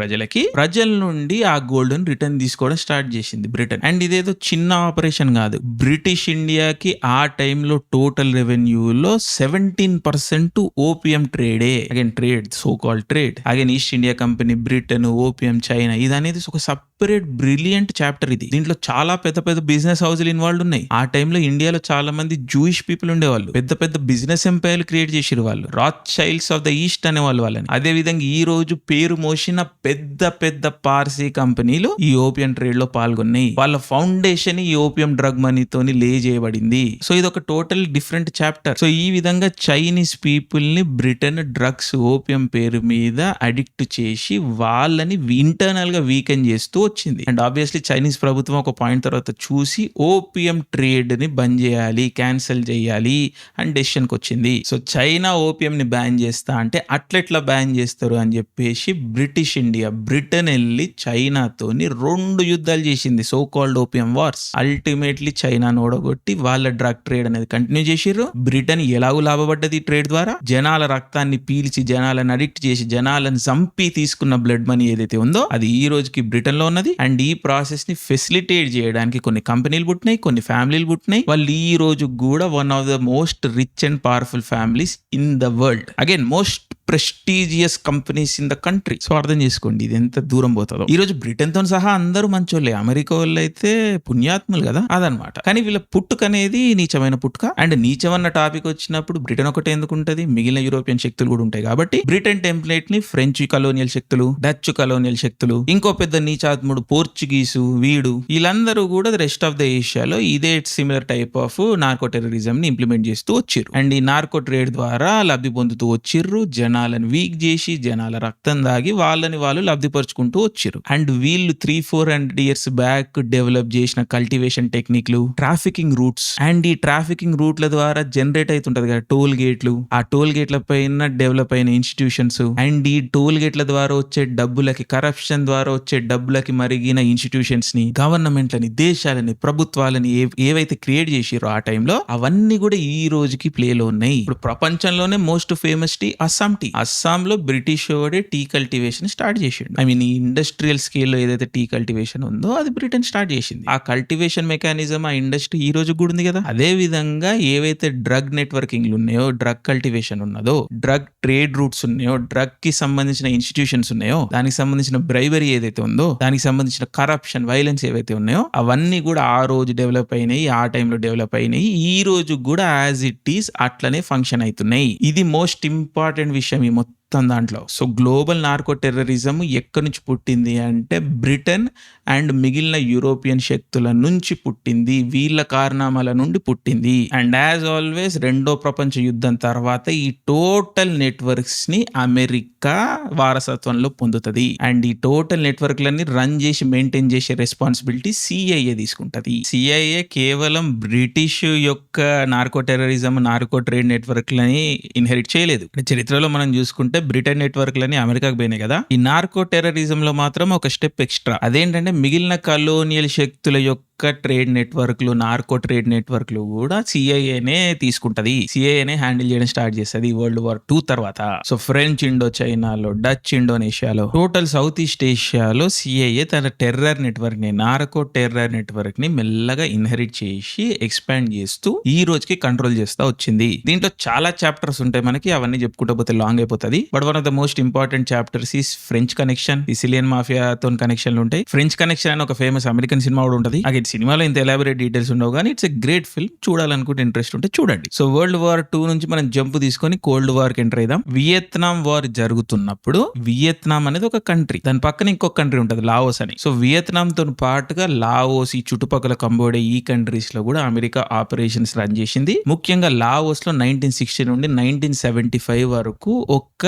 ప్రజల నుండి ఆ గోల్డ్ ని రిటర్న్ తీసుకోవడం స్టార్ట్ చేసింది బ్రిటన్. అండ్ ఇదేదో చిన్న ఆపరేషన్ కాదు. బ్రిటిష్ ఇండియాకి ఆ టైంలో టోటల్ రెవెన్యూలో 17% ఓపియం ట్రేడే. Again trade, so called trade. Again East India Company, Britain, opium, China, ఇది అనేది ఒక సెపరేట్ బ్రిలియంట్ చాప్టర్ ఇది. దీంట్లో చాలా పెద్ద పెద్ద బిజినెస్ హౌస్లు ఇన్వాల్వ్ ఉన్నాయి. ఆ టైంలో ఇండియాలో చాలా మంది జూయిష్ పీపుల్ ఉండేవాళ్ళు. పెద్ద పెద్ద బిజినెస్ ఎంపైర్లు క్రియేట్ చేసిరు వాళ్ళు, రాత్ చైల్డ్స్ ఆఫ్ ద ఈస్ట్ అనేవాళ్ళు వాళ్ళని. అదే విధంగా ఈ రోజు పేరు మోసిన పెద్ద పెద్ద పార్సీ కంపెనీలు ఈ ఓపియం ట్రేడ్ లో పాల్గొన్నాయి. వాళ్ళ ఫౌండేషన్ ఈ ఓపియం డ్రగ్ మనీతోని లే చేయబడింది. సో ఇది ఒక టోటల్ డిఫరెంట్ చాప్టర్. సో ఈ విధంగా చైనీస్ పీపుల్ పీపుల్ని బ్రిటన్ డ్రగ్స్ ఓపియం పేరు మీద అడిక్ట్ చేసి వాళ్ళని ఇంటర్నల్ గా వీకెన్ చేస్తూ వచ్చింది. అండ్ ఆబ్వియస్లీ చైనీస్ ప్రభుత్వం ఒక పాయింట్ తర్వాత చూసి ఓపియం ట్రేడ్ ని బంద్ చేయాలి, క్యాన్సిల్ చేయాలి అని డెసిషన్ కి వచ్చింది. సో చైనా ఓపియం ని బ్యాన్ చేస్తా అంటే అట్లెట్లా బ్యాన్ చేస్తారు అని చెప్పేసి బ్రిటన్ వెళ్ళి చైనాతోని 2 యుద్ధాలు చేసింది, so called opium wars. Ultimately చైనాను ఓడగొట్టి వాళ్ళ డ్రగ్ ట్రేడ్ అనేది కంటిన్యూ చేసిర్రు. బ్రిటన్ ఎలాగూ లాభపడ్డది ట్రేడ్ ద్వారా. జనాల రక్తాన్ని పీల్చి, జనాలను అడిక్ట్ చేసి, జనాలను చంపి తీసుకున్న బ్లడ్ మనీ ఏదైతే ఉందో అది ఈ రోజుకి బ్రిటన్ లో ఉన్నది. అండ్ ఈ ప్రాసెస్ ని ఫెసిలిటేట్ చేయడానికి కొన్ని కంపెనీలు పుట్టినాయి, కొన్ని ఫ్యామిలీలు పుట్టినాయి. వాళ్ళు ఈ రోజు కూడా one of the most rich and powerful families in the world. Again most prestigious companies in the country. So అర్థం చేసుకోండి ఇది ఎంత దూరం పోతుందో. ఈ రోజు బ్రిటన్ తో సహా అందరూ మంచోళ్ళే, అమెరికా వాళ్ళు అయితే పుణ్యాత్ములు కదా, అదనమాట. కానీ వీళ్ళ పుట్టుక అనేది నీచమైన పుట్టుక. అండ్ నీచమన్న టాపిక్ వచ్చినప్పుడు బ్రిటన్ ఒకటే ఎందుకు ఉంటది, మిగిలిన యూరోపియన్ శక్తులు కూడా ఉంటాయి కాబట్టి బ్రిటన్ టెంప్లెట్ ని ఫ్రెంచ్ కలోనియల్ శక్తులు, డచ్ కలోనియల్ శక్తులు, ఇంకో పెద్ద నీచాత్ముడు పోర్చుగీసు వీడు, వీళ్ళందరూ కూడా రెస్ట్ ఆఫ్ ద ఏషియాలో ఇదే similar type of narco terrorism ని ఇంప్లిమెంట్ చేస్తూ వచ్చిర్రు. అండ్ ఈ నార్కో ట్రేడ్ ద్వారా లబ్ధి పొందుతూ వచ్చిర్రు. జనాలను వీక్ చేసి, జనాల రక్తం దాగి వాళ్ళని వాళ్ళు లబ్ధిపరుచుకుంటూ వచ్చారు. అండ్ వీళ్ళు 300-400 years బ్యాక్ డెవలప్ చేసిన కల్టివేషన్ టెక్నిక్లు, ట్రాఫికింగ్ రూట్స్, అండ్ ఈ ట్రాఫికింగ్ రూట్ల ద్వారా జనరేట్ అవుతుంటది కదా టోల్ గేట్లు, ఆ టోల్ గేట్ల పైన డెవలప్ అయిన ఇన్స్టిట్యూషన్స్, అండ్ ఈ టోల్ గేట్ల ద్వారా వచ్చే డబ్బులకి, కరప్షన్ ద్వారా వచ్చే డబ్బులకి మరిగిన ఇన్స్టిట్యూషన్స్ ని, గవర్నమెంట్లని, దేశాలని, ప్రభుత్వాలని ఏవైతే క్రియేట్ చేసిరో ఆ టైంలో అవన్నీ కూడా ఈ రోజుకి ప్లేలో ఉన్నాయి. ఇప్పుడు ప్రపంచంలోనే most famous tea Assam tea. అస్సాంలో బ్రిటిష్ వాడే టీ కల్టివేషన్ స్టార్ట్ చేసిండు. ఐ మీన్ ఈ ఇండస్ట్రియల్ స్కేల్లో ఏదైతే టీ కల్టివేషన్ ఉందో అది బ్రిటన్ స్టార్ట్ చేసింది. ఆ కల్టివేషన్ మెకానిజం, ఆ ఇండస్ట్రీ ఈ రోజు కూడా ఉంది కదా. అదే విధంగా ఏవైతే డ్రగ్ నెట్వర్కింగ్లు ఉన్నాయో, డ్రగ్ కల్టివేషన్ ఉన్నదో, డ్రగ్ ట్రేడ్ రూట్స్ ఉన్నాయో, డ్రగ్ కి సంబంధించిన ఇన్స్టిట్యూషన్స్ ఉన్నాయో, దానికి సంబంధించిన బ్రైబరీ ఏదైతే ఉందో, దానికి సంబంధించిన కరప్షన్, వైలెన్స్ ఏవైతే ఉన్నాయో అవన్నీ కూడా ఆ రోజు డెవలప్ అయినాయి, ఆ టైంలో డెవలప్ అయినాయి. ఈ రోజు కూడా యాజ్ ఇట్ ఈస్ అట్లనే ఫంక్షన్ అవుతున్నాయి. ఇది మోస్ట్ ఇంపార్టెంట్ విషయం ఈ మొత్తం దాంట్లో. సో గ్లోబల్ నార్కో టెర్రరిజం ఎక్కడి నుంచి పుట్టింది అంటే బ్రిటన్ అండ్ మిగిలిన యూరోపియన్ శక్తుల నుంచి పుట్టింది, వీళ్ళ కారణాల నుండి పుట్టింది. అండ్ యాజ్ ఆల్వేస్ రెండో ప్రపంచ యుద్ధం తర్వాత ఈ టోటల్ నెట్వర్క్స్ ని అమెరికా వారసత్వంలో పొందుతుంది. అండ్ ఈ టోటల్ నెట్వర్క్లన్నీ రన్ చేసి మెయింటైన్ చేసే రెస్పాన్సిబిలిటీ సిఐఏ తీసుకుంటది. సిఐఏ కేవలం బ్రిటిష్ యొక్క నార్కో టెర్రరిజం, నార్కో ట్రేడ్ నెట్వర్క్లని ఇన్హెరిట్ చేయలేదు. చరిత్రలో మనం చూసుకుంటే బ్రిటన్ నెట్వర్క్లని అమెరికాకు పోయినాయి కదా. ఈ నార్కో టెర్రరిజం లో మాత్రం ఒక స్టెప్ ఎక్స్ట్రా. అదేంటంటే మిగిలిన కలోనియల్ శక్తుల యొక్క ట్రేడ్ నెట్వర్క్లు, నార్కో ట్రేడ్ నెట్వర్క్లు కూడా సిఐఏనే తీసుకుంటది, సిఐఏనే హ్యాండిల్ చేయడం స్టార్ట్ చేస్తుంది వరల్డ్ వార్ 2 తర్వాత. సో ఫ్రెంచ్ ఇండో చైనాలో, డచ్ ఇండోనేషియాలో, టోటల్ సౌత్ ఈస్ట్ ఏషియాలో సిఐఏ తన టెర్రర్ నెట్వర్క్ ని, నార్కో టెర్రర్ నెట్వర్క్ ని మెల్లగా ఇన్హెరిట్ చేసి ఎక్స్పాండ్ చేస్తూ ఈ రోజుకి కంట్రోల్ చేస్తూ వచ్చింది. దీంట్లో చాలా చాప్టర్స్ ఉంటాయి మనకి, అవన్నీ చెప్పుకుంటూ పోతే లాంగ్ అయిపోతుంది. But one of the most important chapters is French connection. Sicilian మాఫియాతో కనెక్షన్లు ఉంటాయి. ఫ్రెంచ్ కనెక్షన్ అని ఒక ఫేమస్ అమెరికన్ సినిమా కూడా ఉంటుంది. సినిమాలో ఇంత ఎలాబరేట్ డీటెయిల్స్ ఉండవు కానీ ఇట్స్ ఎ గ్రేట్ ఫిల్మ్. చూడాలనుకుంటే ఇంట్రెస్ట్ ఉంటే చూడండి. సో వరల్డ్ వార్ 2 నుంచి మనం జంప్ తీసుకొని కోల్డ్ వార్ కి ఎంటర్ అయిదాం. వియత్నాం వార్ జరుగుతున్నప్పుడు వియత్నాం అనేది ఒక కంట్రీ, దాని పక్కన ఇంకొక కంట్రీ ఉంటుంది లావోస్ అని. సో వియత్నాం తో పాటుగా లావోస్, ఈ చుట్టుపక్కల కంబోడియా, ఈ కంట్రీస్ లో కూడా అమెరికా ఆపరేషన్స్ రన్ చేసింది. ముఖ్యంగా లావోస్ లో 1960 నుండి 1975 వరకు ఒక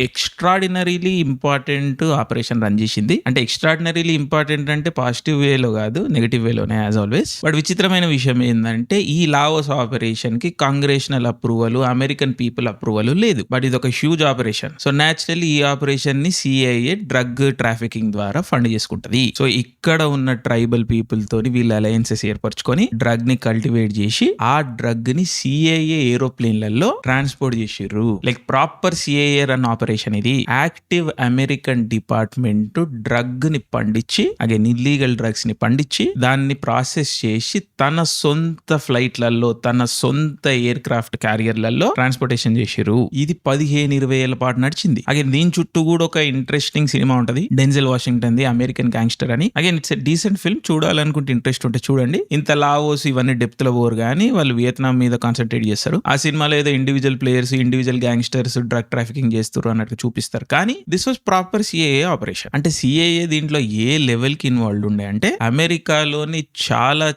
ఎక్స్ట్రాడినరీలీ ఇంపార్టెంట్ ఆపరేషన్ రన్ చేసింది. అంటే ఎక్స్ట్రాడినరీలీ ఇంపార్టెంట్ అంటే పాజిటివ్ వేలో కాదు, నెగటివ్ వేలోనే యాజ్ ఆల్వేస్. బట్ విచిత్రమైన విషయం ఏంటంటే ఈ లావోస్ ఆపరేషన్ కి Congressional approval, American people approval లేదు. బట్ ఇది ఒక హ్యూజ్ ఆపరేషన్. సో నేచురల్లీ ఈ ఆపరేషన్ ని సిఐఏ డ్రగ్ ట్రాఫికింగ్ ద్వారా ఫండ్ చేసుకుంటది. సో ఇక్కడ ఉన్న ట్రైబల్ పీపుల్ తోని వీళ్ళు అలయన్సెస్ ఏర్పరచుకొని డ్రగ్ ని కల్టివేట్ చేసి ఆ డ్రగ్ ని సిఐఏ ఏరోప్లేన్లలో ట్రాన్స్పోర్ట్ చేసిర్రు. Like proper CIA run operation ఇది. యాక్టివ్ అమెరికన్ డిపార్ట్మెంట్ డ్రగ్ ని పండించి, అగైన్ ఇల్లీగల్ డ్రగ్స్ ని పండించి దాన్ని ప్రాసెస్ చేసి తన సొంత ఫ్లైట్లలో, తన సొంత ఎయిర్ క్రాఫ్ట్ క్యారియర్లలో ట్రాన్స్పోర్టేషన్ చేసిరు. ఇది 15-20 ఏళ్ల పాటు నడిచింది. అగైన్ దీని చుట్టూ కూడా ఒక ఇంట్రెస్టింగ్ సినిమా ఉంటది, డెన్జెల్ వాషింగ్టన్ ది అమెరికన్ గ్యాంగ్స్టర్ అని. Again it's a decent film. చూడాలనుకుంటే ఇంట్రెస్ట్ ఉంటే చూడండి. ఇంత లావోస్ ఇవన్నీ డెప్త్ లో పోరు కానీ వాళ్ళు వియత్నాం మీద కాన్సన్ట్రేట్ చేస్తారు. ఆ సినిమాలో ఏదో individual players, individual gangsters drug trafficking చేస్తారు అన్నట్టు చూపిస్తారు. కానీ this was proper CIA operation. అంటే సిఐఏ దీంట్లో ఏ లెవెల్ కి ఇన్వాల్వ్ ఉండే అంటే అమెరికా అమెరికాలోని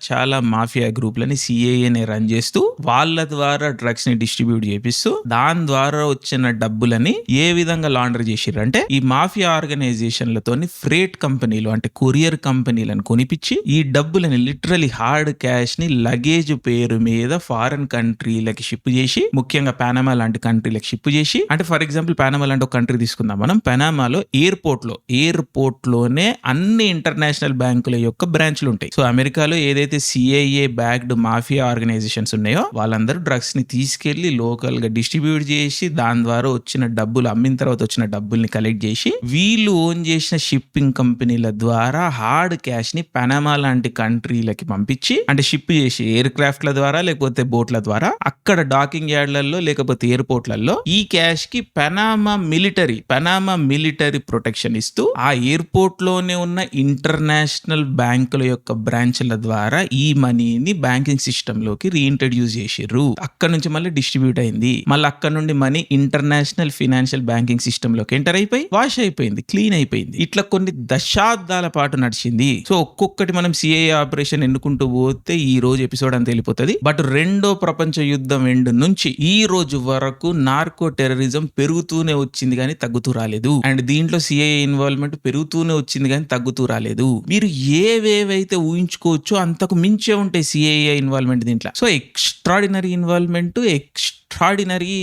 చాలా మాఫియా గ్రూప్లని సిఐఏని రన్ చేస్తూ వాళ్ళ ద్వారా డ్రగ్స్ ని డిస్ట్రిబ్యూట్ చేపిస్తూ దాని ద్వారా వచ్చిన డబ్బులని ఏ విధంగా లాండర్ చేసిర్రు అంటే ఈ మాఫియా ఆర్గనైజేషన్లతోని ఫ్రేట్ కంపెనీలు అంటే కొరియర్ కంపెనీలను కొనిపించి ఈ డబ్బులని లిటరలీ హార్డ్ క్యాష్ ని లగేజ్ పేరు మీద ఫారెన్ కంట్రీలకి షిప్ చేసి, ముఖ్యంగా పనామా లాంటి కంట్రీలకి షిప్ చేసి, అంటే ఫర్ ఎగ్జాంపుల్ పనామా లాంటి ఒక కంట్రీ తీసుకుందాం మనం. పనామాలో ఎయిర్పోర్ట్ లోనే అన్ని ఇంటర్నేషనల్ బ్యాంకుల యొక్క బ్రాంచ్లు ఉంటాయి. సో అమెరికాలో ఏదైతే సిఐఏ బ్యాక్డ్ మాఫియా ఆర్గనైజేషన్స్ ఉన్నాయో వాళ్ళందరూ డ్రగ్స్ ని తీసుకెళ్లి లోకల్ గా డిస్ట్రిబ్యూట్ చేసి దాని ద్వారా వచ్చిన డబ్బులు, అమ్మిన తర్వాత వచ్చిన డబ్బుల్ని కలెక్ట్ చేసి వీళ్ళు ఓన్ చేసిన షిప్పింగ్ కంపెనీల ద్వారా హార్డ్ క్యాష్ ని పనామా లాంటి కంట్రీలకి పంపించి, అంటే షిప్ చేసి ఎయిర్ క్రాఫ్ట్ల ద్వారా లేకపోతే బోట్ల ద్వారా అక్కడ డాకింగ్ యార్డ్లలో లేకపోతే ఎయిర్పోర్ట్లలో ఈ క్యాష్ కి పనామా మిలిటరీ ప్రొటెక్షన్ ఇస్తూ ఆ ఎయిర్పోర్ట్ లోనే ఉన్న ఇంటర్నేషనల్ బ్యాంకుల యొక్క బ్రాంచ్ల ద్వారా ఈ మనీని బ్యాంకింగ్ సిస్టమ్ లోకి రీఇంట్రడ్యూస్ చేసిర్రు. అక్కడ నుంచి మళ్ళీ డిస్ట్రిబ్యూట్ అయింది. మళ్ళీ అక్కడ నుండి money international financial banking system లోకి ఎంటర్ అయిపోయి వాష్ అయిపోయింది, క్లీన్ అయిపోయింది. ఇట్లా కొన్ని దశాబ్దాల పాటు నడిచింది. సో ఒక్కొక్కటి మనం సిఐఏ ఆపరేషన్ ఎన్నుకుంటూ పోతే ఈ రోజు ఎపిసోడ్ అంతా వెళ్ళిపోతుంది. బట్ రెండో ప్రపంచ యుద్ధం ఎండ్ నుంచి ఈ రోజు వరకు నార్కో టెర్రరిజం పెరుగుతూనే వచ్చింది కానీ తగ్గుతూ రాలేదు. అండ్ దీంట్లో సిఐఏ ఇన్వాల్వ్మెంట్ పెరుగుతూనే వచ్చింది కానీ తగ్గుతూ రాలేదు. మీరు ఏవేవైతే ఊహించుకోవచ్చో అంతకు మించే ఉంటాయి సిఐఏ ఇన్వాల్వ్మెంట్ దీంట్లో. సో ఎక్స్ట్రాడినరీ ఇన్వాల్వ్మెంట్, ఎక్స్ట్రాడినరీ,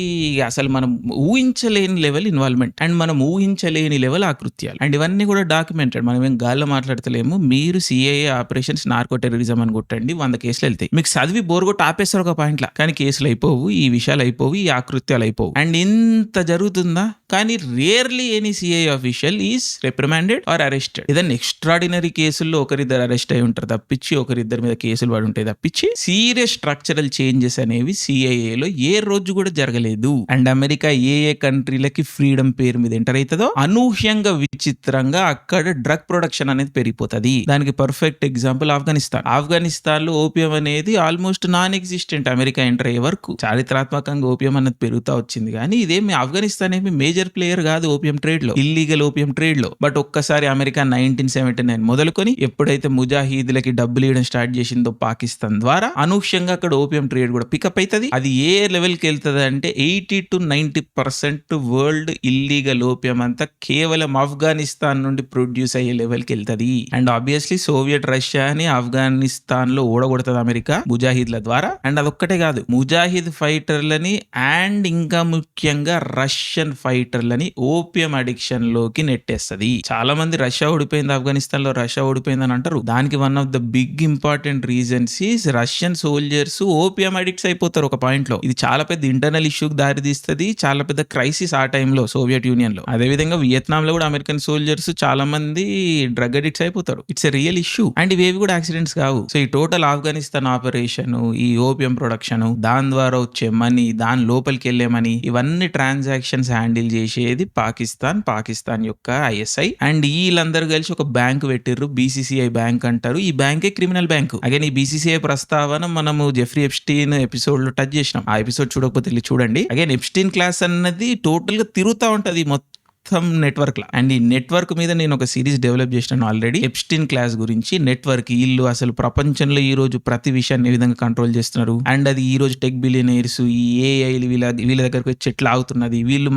అసలు మనం ఊహించలేని లెవెల్ ఇన్వాల్వ్మెంట్ అండ్ మనం ఊహించలేని లెవెల్ ఆకృత్యాలు. అండ్ ఇవన్నీ కూడా డాక్యుమెంటెడ్. మనం ఏం గాల్లో మాట్లాడతలేము. మీరు సిఐఏ ఆపరేషన్స్ నార్కో టెర్రరిజం అని కొట్టండి, 100 కేసులు వెళ్తాయి. మీకు చదివి బోర్గొట్టి ఆపేస్తారు ఒక పాయింట్లా, కానీ కేసులు అయిపోవు, ఈ విషయాలు అయిపోవు, ఈ ఆకృత్యాలు అయిపోవు. అండ్ ఇంత జరుగుతుందా? కానీ rarely any CIA official is reprimanded or arrested. ఏదైనా ఎక్స్ట్రాడినరీ కేసుల్లో ఒకరిద్దరు అరెస్ట్ అయి ఉంటారు తప్పించి, ఒకరిద్దరి మీద కేసులు పడి ఉంటాయి తప్పించి, సీరియస్ స్ట్రక్చరల్ చేంజెస్ అనేవి సిఐఏలో ఏ రోజు కూడా జరగలేదు. అండ్ అమెరికా ఏ కంట్రీలకి ఫ్రీడమ్ పేరు మీద ఎంటర్ అవుతుందో అనూహ్యంగా విచిత్రంగా అక్కడ డ్రగ్ ప్రొడక్షన్ అనేది పెరిగిపోతుంది. దానికి పర్ఫెక్ట్ ఎగ్జాంపుల్ ఆఫ్ఘనిస్తాన్ లో ఓపియం అనేది almost non existent. America enter అయ్యే వరకు చారిత్రాత్మకంగా ఓపియం అనేది పెరుగుతూ వచ్చింది. కానీ ఇదేమి ఆఫ్ఘనిస్తాన్ ఏమి మేజర్ ప్లేయర్ కాదు ఓపియం ట్రేడ్ లో, ఇల్లీగల్ ఓపియం ట్రేడ్ లో. బట్ ఒక్కసారి అమెరికా 1979 మొదలుకొని ఎప్పుడైతే ముజాహిద్లకి డబ్బులు ఇవ్వడం స్టార్ట్ చేసిందో పాకిస్తాన్ ద్వారా, అనూహ్యంగా అక్కడ ఓపియం ట్రేడ్ కూడా పికప్ అవుతుంది. అది ఏ లెవెల్ కి వెళ్తుంది అంటే 80 to 90% వరల్డ్ ఇల్లీగల్ ఓపియం అంతా కేవలం ఆఫ్ఘనిస్తాన్ నుండి ప్రొడ్యూస్ అయ్యే లెవెల్ కి వెళ్తుంది. అండ్ ఆబ్వియస్లీ సోవియట్ రష్యాని ఆఫ్ఘనిస్తాన్ లో ఓడగొడుతుంది అమెరికా ముజాహిద్ల ద్వారా. అండ్ అదొక్కటే కాదు, ముజాహిద్ ఫైటర్లని అండ్ ఇంకా ముఖ్యంగా రష్యన్ ఫైటర్లని ఓపియం అడిక్షన్ లోకి నెట్టేస్తుంది. చాలా మంది రష్యా ఓడిపోయింది, ఆఫ్ఘనిస్తాన్ లో రష్యా ఓడిపోయింది అని అంటారు. దానికి one of the big important reasons is Russian soldiers opium addicts అయిపోతారు ఒక పాయింట్ లో. ఇది చాలా పెద్ద ఇంటర్నల్ ఇష్యూకి దారితీస్తుంది, చాలా పెద్ద క్రైసిస్ ఆ టైంలో సోవియట్ యూనియన్ లో. అదే విధంగా వియత్నాం లో కూడా అమెరికన్ సోల్జర్స్ చాలా మంది డ్రగ్ అడిక్ట్స్ అయిపోతారు. It's a real issue. And ఇవేవి కూడా యాక్సిడెంట్స్ కావు. సో ఈ టోటల్ ఆఫ్ఘనిస్తాన్ ఆపరేషన్, ఈ ఓపియం ప్రొడక్షన్, దాని ద్వారా వచ్చే మనీ, దాని లోపలికి వెళ్లే మనీ, ఇవన్నీ ట్రాన్సాక్షన్స్ హ్యాండిల్ చేసేది పాకిస్తాన్ యొక్క ఐఎస్ఐ. అండ్ వీళ్ళందరూ కలిసి ఒక బ్యాంక్ పెట్టిర్రు, బీసీసీఐ బ్యాంక్ అంటారు. ఈ బ్యాంకే క్రిమినల్ బ్యాంకు. అగైన్ ఈ బీసీసీఐ ప్రస్తావన మనము జెఫ్రీ ఎప్స్టీన్ ఎపిసోడ్ లో టచ్ చేసినాం. ఆ ఎపిసోడ్ చూడకపోతే చూడండి. అగైన్ ఎప్స్టీన్ క్లాస్ అన్నది టోటల్ గా తిరుగుతా ఉంటది మొత్తం నెట్వర్క్ లా. అండ్ ఈ నెట్వర్క్ మీద నేను ఒక సిరీస్ డెవలప్ చేసినాను ఆల్రెడీ, ఎప్స్టీన్ క్లాస్ గురించి. నెట్వర్క్ వీళ్ళు అసలు ప్రపంచంలో ఈ రోజు ప్రతి విషయాన్ని ఏ విధంగా కంట్రోల్ చేస్తున్నారు, అండ్ అది ఈ రోజు టెక్ బిలియనీర్స్, ఈ ఏఐలు వీళ్ళ దగ్గరకు వచ్చి ఎట్లా ఆగుతున్నది, వీళ్ళు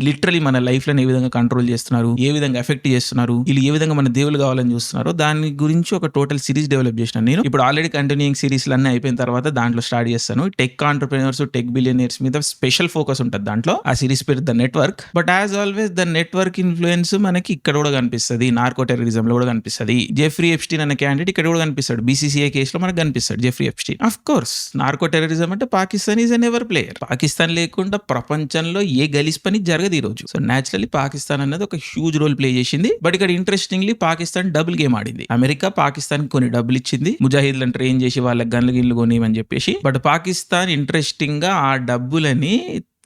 లిటరలీ మన లైఫ్ లను ఏ విధంగా కంట్రోల్ చేస్తున్నారు, ఏ విధంగా ఎఫెక్ట్ చేస్తున్నారు, వీళ్ళు ఏ విధంగా మన దేవుళ్ళు కావాలని చూస్తున్నారు, దాని గురించి ఒక టోటల్ సిరీస్ డెవలప్ చేసినాను నేను. ఇప్పుడు ఆల్రెడీ కంటిన్యూయింగ్ సిరీస్లు అన్నీ అయిపోయిన తర్వాత దాంట్లో స్టార్ట్ చేస్తాను. టెక్ ఆంటర్ప్రెన్యూర్స్, టెక్ బిలియనీర్స్ మీద స్పెషల్ ఫోకస్ ఉంటుంది దాంట్లో. ఆ సిరీస్ పేరు the network. But as always the network influence మనకి ఇక్కడ కూడా కనిపిస్తుంది, నార్కో టెర్రరిజం లో కూడా కనిపిస్తుంది. జెఫ్రీ ఎప్స్టీన్ అనే క్యాండిడేట్ ఇక్కడ కూడా కనిపిస్తాడు, బీసీసీఐ కేసులో మనకు కనిపిస్తాడు Jeffrey Epstein. Of course narco terrorism అంటే Pakistan is an ever player. Pakistan లేకుండా ప్రపంచంలో ఏ గలీజ్ పని జరగదు ఈ రోజు. సో నేచురల్లీ పాకిస్తాన్ అనేది ఒక హ్యూజ్ రోల్ ప్లే చేసింది. బట్ ఇక్కడ ఇంట్రెస్టింగ్లీ పాకిస్తాన్ డబుల్ గేమ్ ఆడింది. అమెరికా పాకిస్తాన్ కొన్ని డబ్బులు ఇచ్చింది, ముజాహిద్లను ట్రైన్ చేసి వాళ్ళకి గన్లు గిన్లు కొనివని చెప్పేసి. బట్ పాకిస్తాన్ ఇంట్రెస్టింగ్ గా ఆ డబ్బులని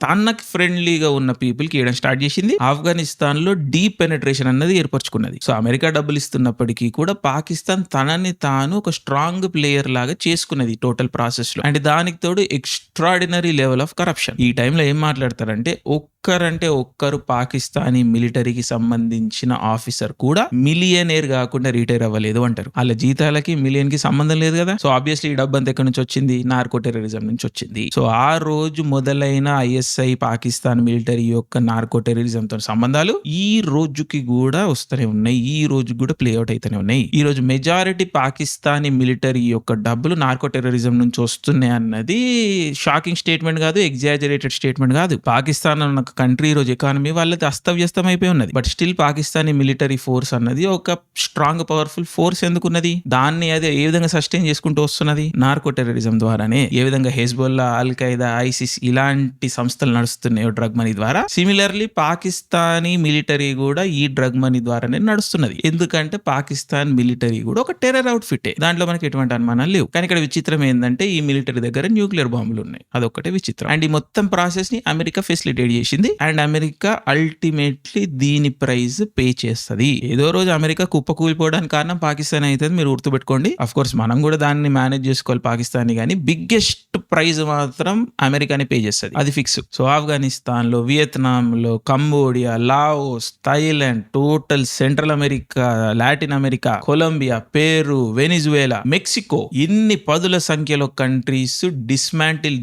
తనకు ఫ్రెండ్లీగా ఉన్న పీపుల్ కి ఇవ్వడం స్టార్ట్ చేసింది. ఆఫ్ఘనిస్తాన్ లో డీప్ పెనట్రేషన్ అన్నది ఏర్పరచుకున్నది. సో అమెరికా డబ్బులు ఇస్తున్నప్పటికీ కూడా పాకిస్తాన్ తనని తాను ఒక స్ట్రాంగ్ ప్లేయర్ లాగా చేసుకున్నది టోటల్ ప్రాసెస్ లో. అండ్ దానికి తోడు ఎక్స్ట్రాడినరీ లెవెల్ ఆఫ్ కరప్షన్. ఈ టైంలో ఏం మాట్లాడతారంటే ఒక్కరు పాకిస్తానీ మిలిటరీకి సంబంధించిన ఆఫీసర్ కూడా మిలియనేర్ కాకుండా రిటైర్ అవ్వలేదు అంటారు. వాళ్ళ జీతాలకి మిలియన్ కి సంబంధం లేదు కదా. సో ఆబ్వియస్లీ ఈ డబ్బు అంతా ఎక్కడి నుంచి వచ్చింది? నార్కో టెర్రరిజం నుంచి వచ్చింది. సో ఆ రోజు మొదలైన ఐఎస్ఐ పాకిస్తాన్ మిలిటరీ యొక్క నార్కో టెర్రరిజం తో సంబంధాలు ఈ రోజుకి కూడా వస్తూనే ఉన్నాయి. ఈ రోజు కూడా ప్లే అవుట్ అయితేనే ఉన్నాయి. ఈ రోజు మెజారిటీ పాకిస్తానీ మిలిటరీ యొక్క డబ్బులు నార్కో టెర్రరిజం నుంచి వస్తున్నాయి అన్నది షాకింగ్ స్టేట్మెంట్ కాదు, ఎగ్జాజరేటెడ్ స్టేట్మెంట్ కాదు. పాకిస్తాన్ అన్న కంట్రీ ఈ రోజు ఎకానమీ వాళ్ళది అస్తవ్యస్తం అయిపోయి ఉన్నది. But still Pakistani military force అన్నది ఒక స్ట్రాంగ్ పవర్ఫుల్ ఫోర్స్ ఎందుకున్నది? దాన్ని అదే ఏ విధంగా సస్టైన్ చేసుకుంటూ వస్తున్నది? నార్కో టెర్రరిజం ద్వారానే. ఏ విధంగా హెజ్బొల్లా, అల్ ఖైదా, ఐసిస్ ఇలాంటి సంస్థలు నడుస్తున్నాయో డ్రగ్ మనీ ద్వారా, సిమిలర్లీ పాకిస్తానీ మిలిటరీ కూడా ఈ డ్రగ్ మనీ ద్వారానే నడుస్తున్నది. ఎందుకంటే పాకిస్తాన్ మిలిటరీ కూడా ఒక టెర్రర్ అవుట్ఫిటే. దాంట్లో మనకి ఎటువంటి అనుమానాలు లేవు. కానీ ఇక్కడ విచిత్రం ఏంటంటే ఈ మిలిటరీ దగ్గర న్యూక్లియర్ బాంబులు ఉన్నాయి. అదొక్కటే విచిత్రం. అండ్ ఈ మొత్తం ప్రాసెస్ ని అమెరికా ఫెసిలిటేట్ చేసింది. అండ్ అమెరికా అల్టిమేట్లీ దీని ప్రైజ్ పే చేస్తుంది. ఏదో రోజు అమెరికా కుప్పకూలిపోవడానికి కారణం పాకిస్తాన్ అవుతుంది, మీరు గుర్తుపెట్టుకోండి. అఫ్ కోర్స్ మనం కూడా దాన్ని మేనేజ్ చేసుకోవాలి పాకిస్తాన్, కానీ బిగ్గెస్ట్ ప్రైజ్ మాత్రం అమెరికానే పే చేస్తుంది, అది ఫిక్స్. సో ఆఫ్ఘనిస్తాన్ లో, వియత్నాం లో, Cambodia, Laos, Thailand, total central America, Latin America, Colombia, Peru, Venezuela, Mexico, ఇన్ని పదుల సంఖ్యలో కంట్రీస్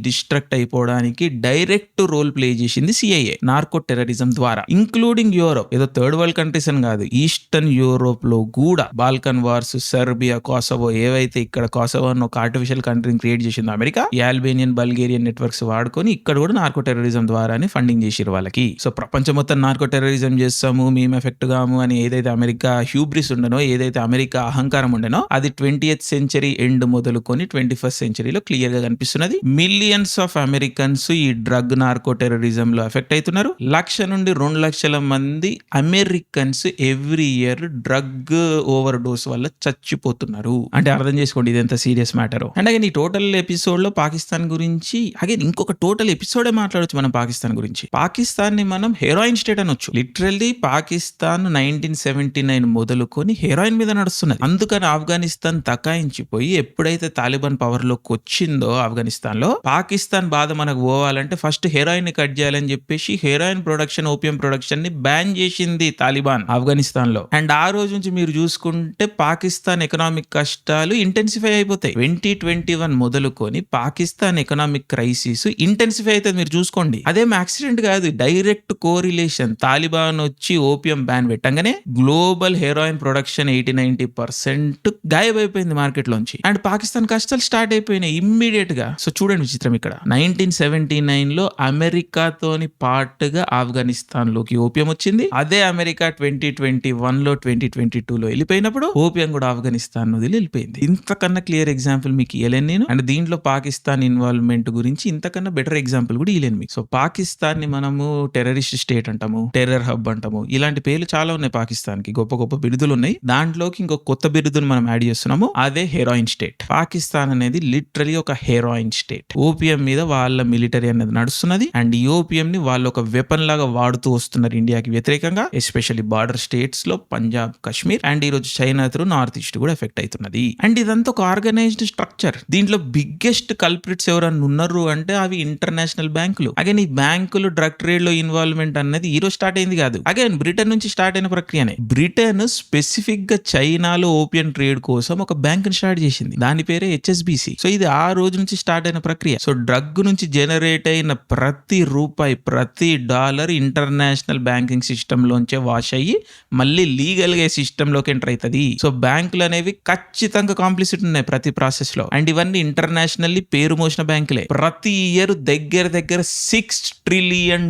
డిస్ట్రక్ట్ అయిపోవడానికి డైరెక్ట్ రోల్ ప్లే చేసింది సిఐఏ నార్కో టెర్రరిజం ద్వారా. ఇంక్లూడింగ్ యూరోప్, ఏదో థర్డ్ వరల్డ్ కంట్రీస్ అని కాదు, ఈస్టర్న్ యూరోప్ లో కూడా బాల్కన్ వార్స్, సెర్బియా, కోసవో, ఏవైతే ఇక్కడ కోసవో అని ఒక ఆర్టిఫిషియల్ కంట్రీని క్రియేట్ చేసిందో అమెరికా, ఈ అల్బేనియన్, బల్గేరియన్ నెట్వర్క్స్ వాడుకొని ఇక్కడ కూడా నార్కో టెర్రరిజం ద్వారానే ఫండింగ్ చేసిరు వాళ్ళకి. సో ప్రపంచం మొత్తం నార్కో టెర్రరిజం చేస్తాము, మేము ఎఫెక్ట్ గాము అని ఏదైతే అమెరికా హ్యూబ్రిస్ ఉండనో, ఏదైతే అమెరికా అహంకారం ఉండనో, అది 20th century ఎండ్ మొదలుకొని 21st centuryలో క్లియర్ గా కనిపిస్తున్నది. మిలియన్స్ ఆఫ్ అమెరికన్స్ ఈ డ్రగ్ నార్కో టెర్రరిజం లో ఎఫెక్ట్ అవుతున్నారు. 1,00,000 నుండి 2,00,000 మంది Americans every year drug over dose వల్ల చచ్చిపోతున్నారు. అంటే అర్థం చేసుకోండి ఇది ఎంత సీరియస్ మ్యాటర్. అండ్ అగైన్ ఈ టోటల్ ఎపిసోడ్ లో పాకిస్తాన్ గురించి అగైన్ ఇంకొక టోటల్ ఎపిసోడే మాట్లాడొచ్చు మనం పాకిస్తాన్ గురించి. పాకిస్తాన్ ని మనం హెరాయిన్ స్టేట్ అనొచ్చు. లిటరల్లీ పాకిస్తాన్ 1979 మొదలుకొని హెరాయిన్ మీద నడుస్తున్నది. అందుకని ఆఫ్ఘనిస్తాన్ తకాయించిపోయి ఎప్పుడైతే తాలిబాన్ పవర్ లోకి వచ్చిందో ఆఫ్ఘనిస్తాన్ లో, పాకిస్తాన్ బాధ మనకు పోవాలంటే ఫస్ట్ హెరాయిన్ ని కట్ చేయాలని చెప్పేసి హెరాయిన్ ప్రొడక్షన్, ఓపియం ప్రొడక్షన్ ని బ్యాన్ చేసింది తాలిబాన్ ఆఫ్ఘనిస్తాన్ లో. అండ్ ఆ రోజు నుంచి మీరు చూసుకుంటే పాకిస్తాన్ ఎకనామిక్ కష్టాలు ఇంటెన్సిఫై అయిపోతాయి. 2021 మొదలుకొని పాకిస్తాన్ ఎకనామిక్ క్రైసిస్ ఇంటెన్సిఫై అవుతుంది. మీరు చూసుకోండి, అదేం యాక్సిడెంట్ కాదు, డైరెక్ట్ కోరిలేషన్. తాలిబాన్ వచ్చి ఓపియం బ్యాన్ పెట్టంగానే గ్లోబల్ హెరాయిన్ ప్రొడక్షన్ 80-90% గాయబైపోయింది మార్కెట్ లోంచి. అండ్ పాకిస్తాన్ కష్టాలు స్టార్ట్ అయిపోయినాయి ఇమ్మీడియట్ గా. సో చూడండి విచిత్రం ఇక్కడ, 1979 లో అమెరికాతోని పాటుగా ఆఫ్ఘనిస్తాన్ లోకి ఓపియం వచ్చింది. అదే అమెరికా 2021 లో 2022 లో వెళ్ళిపోయినప్పుడు ఓపియం కూడా ఆఫ్ఘనిస్తాన్ వదిలి వెళ్ళిపోయింది. ఇంతకన్నా క్లియర్ ఎగ్జాంపుల్ మీకు ఇవ్వలేను నేను. అండ్ దీంట్లో పాకిస్తాన్ ఇన్వాల్వ్మెంట్ గురించి ఇంతకన్నా బెటర్ ఎగ్జాంపుల్ కూడా ఇవ్వలేను మీకు. సో పాకిస్తాన్ ని మనము టెర్రరిస్ట్ స్టేట్ అంటాము, టెర్రర్ హబ్ అంటాము, ఇలాంటి పేర్లు చాలా ఉన్నాయి పాకిస్తాన్ కి, గొప్ప గొప్ప బిరుదులు ఉన్నాయి. దాంట్లోకి ఇంకో కొత్త బిరుదును మనం యాడ్ చేస్తున్నాము, అదే హెరాయిన్ స్టేట్. పాకిస్తాన్ అనేది లిటరలీ ఒక హెరాయిన్ స్టేట్. ఓపియం మీద వాళ్ళ మిలిటరీ అనేది నడుస్తున్నది. అండ్ ఈ ఓపియం ని వాళ్ళు ఒక వెపన్ లాగా వాడుతూ వస్తున్నారు ఇండియాకి వ్యతిరేకంగా, ఎస్పెషల్లీ బార్డర్ స్టేట్స్ లో పంజాబ్, కాశ్మీర్, అండ్ ఈ రోజు చైనా త్రూ నార్త్ ఈస్ట్ కూడా ఎఫెక్ట్ అవుతున్నది. అండ్ ఇదంతా ఒక ఆర్గనైజ్డ్ స్ట్రక్చర్. దీంట్లో బిగ్గెస్ట్ కల్ప్రిట్స్ ఎవరన్నా ఉన్నారు అంటే అవి ఇంటర్నేషనల్ బ్యాంకులు. అగైన్ ఈ బ్యాంకులు డ్రగ్ ట్రేడ్ లో ఇన్వాల్వ్మెంట్ అనేది ఈ రోజు స్టార్ట్ అయింది కాదు, అగైన్ బ్రిటన్ నుంచి స్టార్ట్ అయిన ప్రక్రియనే. బ్రిటన్ స్పెసిఫిక్ గా చైనాలో ఓపియం ట్రేడ్ కోసం ఒక బ్యాంక్ ని స్టార్ట్ చేసింది, దాని పేరే HSBC. సో ఇది ఆ రోజు నుంచి స్టార్ట్ అయిన ప్రక్రియ. సో డ్రగ్ నుంచి జనరేట్ అయిన ప్రతి రూపాయి, ప్రతి డాలర్ ఇంటర్నేషనల్ బ్యాంకింగ్ సిస్టమ్ లోంచే వాష్ అయ్యి మళ్ళీ లీగల్ గా సిస్టమ్ లోకి ఎంటర్ అవుతుంది. సో బ్యాంకులు అనేవి ఖచ్చితంగా కాంప్లిసిట్ ఉన్నాయి ప్రతి ప్రాసెస్ లో. అండ్ ఇవన్నీ ఇంటర్నేషనల్లీ పేరు మోసిన బ్యాంకులే. ప్రతి ఇయర్ దగ్గర $6 trillion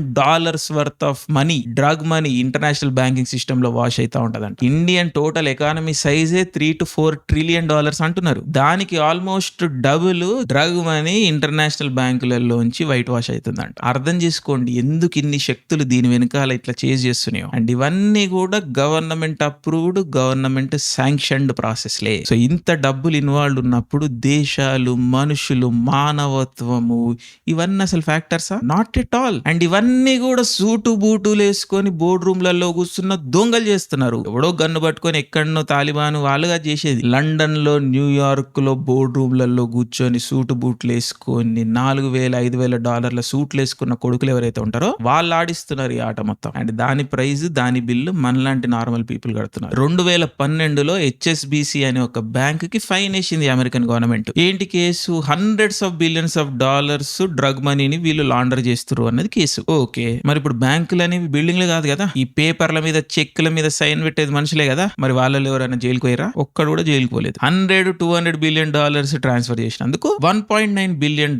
worth of money, drug money international banking system లో వాష్ అవుతా ఉంటదంట. ఇండియన్ టోటల్ ఎకానమీ సైజే $3 to $4 trillion అంటున్నారు. దానికి almost double drug money international బ్యాంకులలోంచి వైట్ వాష్ అవుతుందంట. అర్థం చేసుకోండి ఎందుకు ఇన్ని శక్తులు దీని వెనకాల ఇట్లా చేజ్ చేస్తున్నాయో. అండ్ ఇవన్నీ కూడా గవర్నమెంట్ అప్రూవ్డ్, గవర్నమెంట్ శాంక్షన్డ్ ప్రాసెస్లే. సో ఇంత డబ్బులు ఇన్వాల్వ్ ఉన్నప్పుడు దేశాలు, మనుషులు, మానవత్వము, ఇవన్నీ అసలు ఫ్యాక్టర్సా? తెలుసా? Not at all. అండ్ ఇవన్నీ కూడా సూటు బూటులు వేసుకొని బోర్డు రూమ్లలో కూర్చున్న దొంగలు చేస్తున్నారు. ఎవడో గన్ను పట్టుకొని ఎక్కడనో తాలిబాన్ వాళ్ళుగా చేసేది. లండన్ లో, న్యూయార్క్ లో బోర్డు రూమ్లలో కూర్చొని సూటు బూట్లు వేసుకొని $4,000-5,000 సూట్లు వేసుకున్న కొడుకులు ఎవరైతే ఉంటారో వాళ్ళు ఆడిస్తున్నారు ఈ ఆట మొత్తం. అండ్ దాని ప్రైజ్, దాని బిల్లు మనలాంటి నార్మల్ పీపుల్ కడుతున్నారు. 2012లో HSBC అనే ఒక బ్యాంక్ కి ఫైన్ వేసింది అమెరికన్ గవర్నమెంట్. ఏంటి కేసు? $100 of billions డ్రగ్ మనీని వీళ్ళు లాండర్ చేస్తారు అన్నది కేసు. ఓకే, మరి ఇప్పుడు బ్యాంకులు అనేవి బిల్డింగ్లు కాదు కదా, ఈ పేపర్ల మీద చెక్ల మీద సైన్ పెట్టేది మనుషులే కదా. మరి వాళ్ళలో ఎవరైనా జైలుకు పోయారా? ఒక్కడు కూడా జైలుకు పోలేదు. $100-200 billion ట్రాన్స్ఫర్ చేసినందుకు $1.9 billion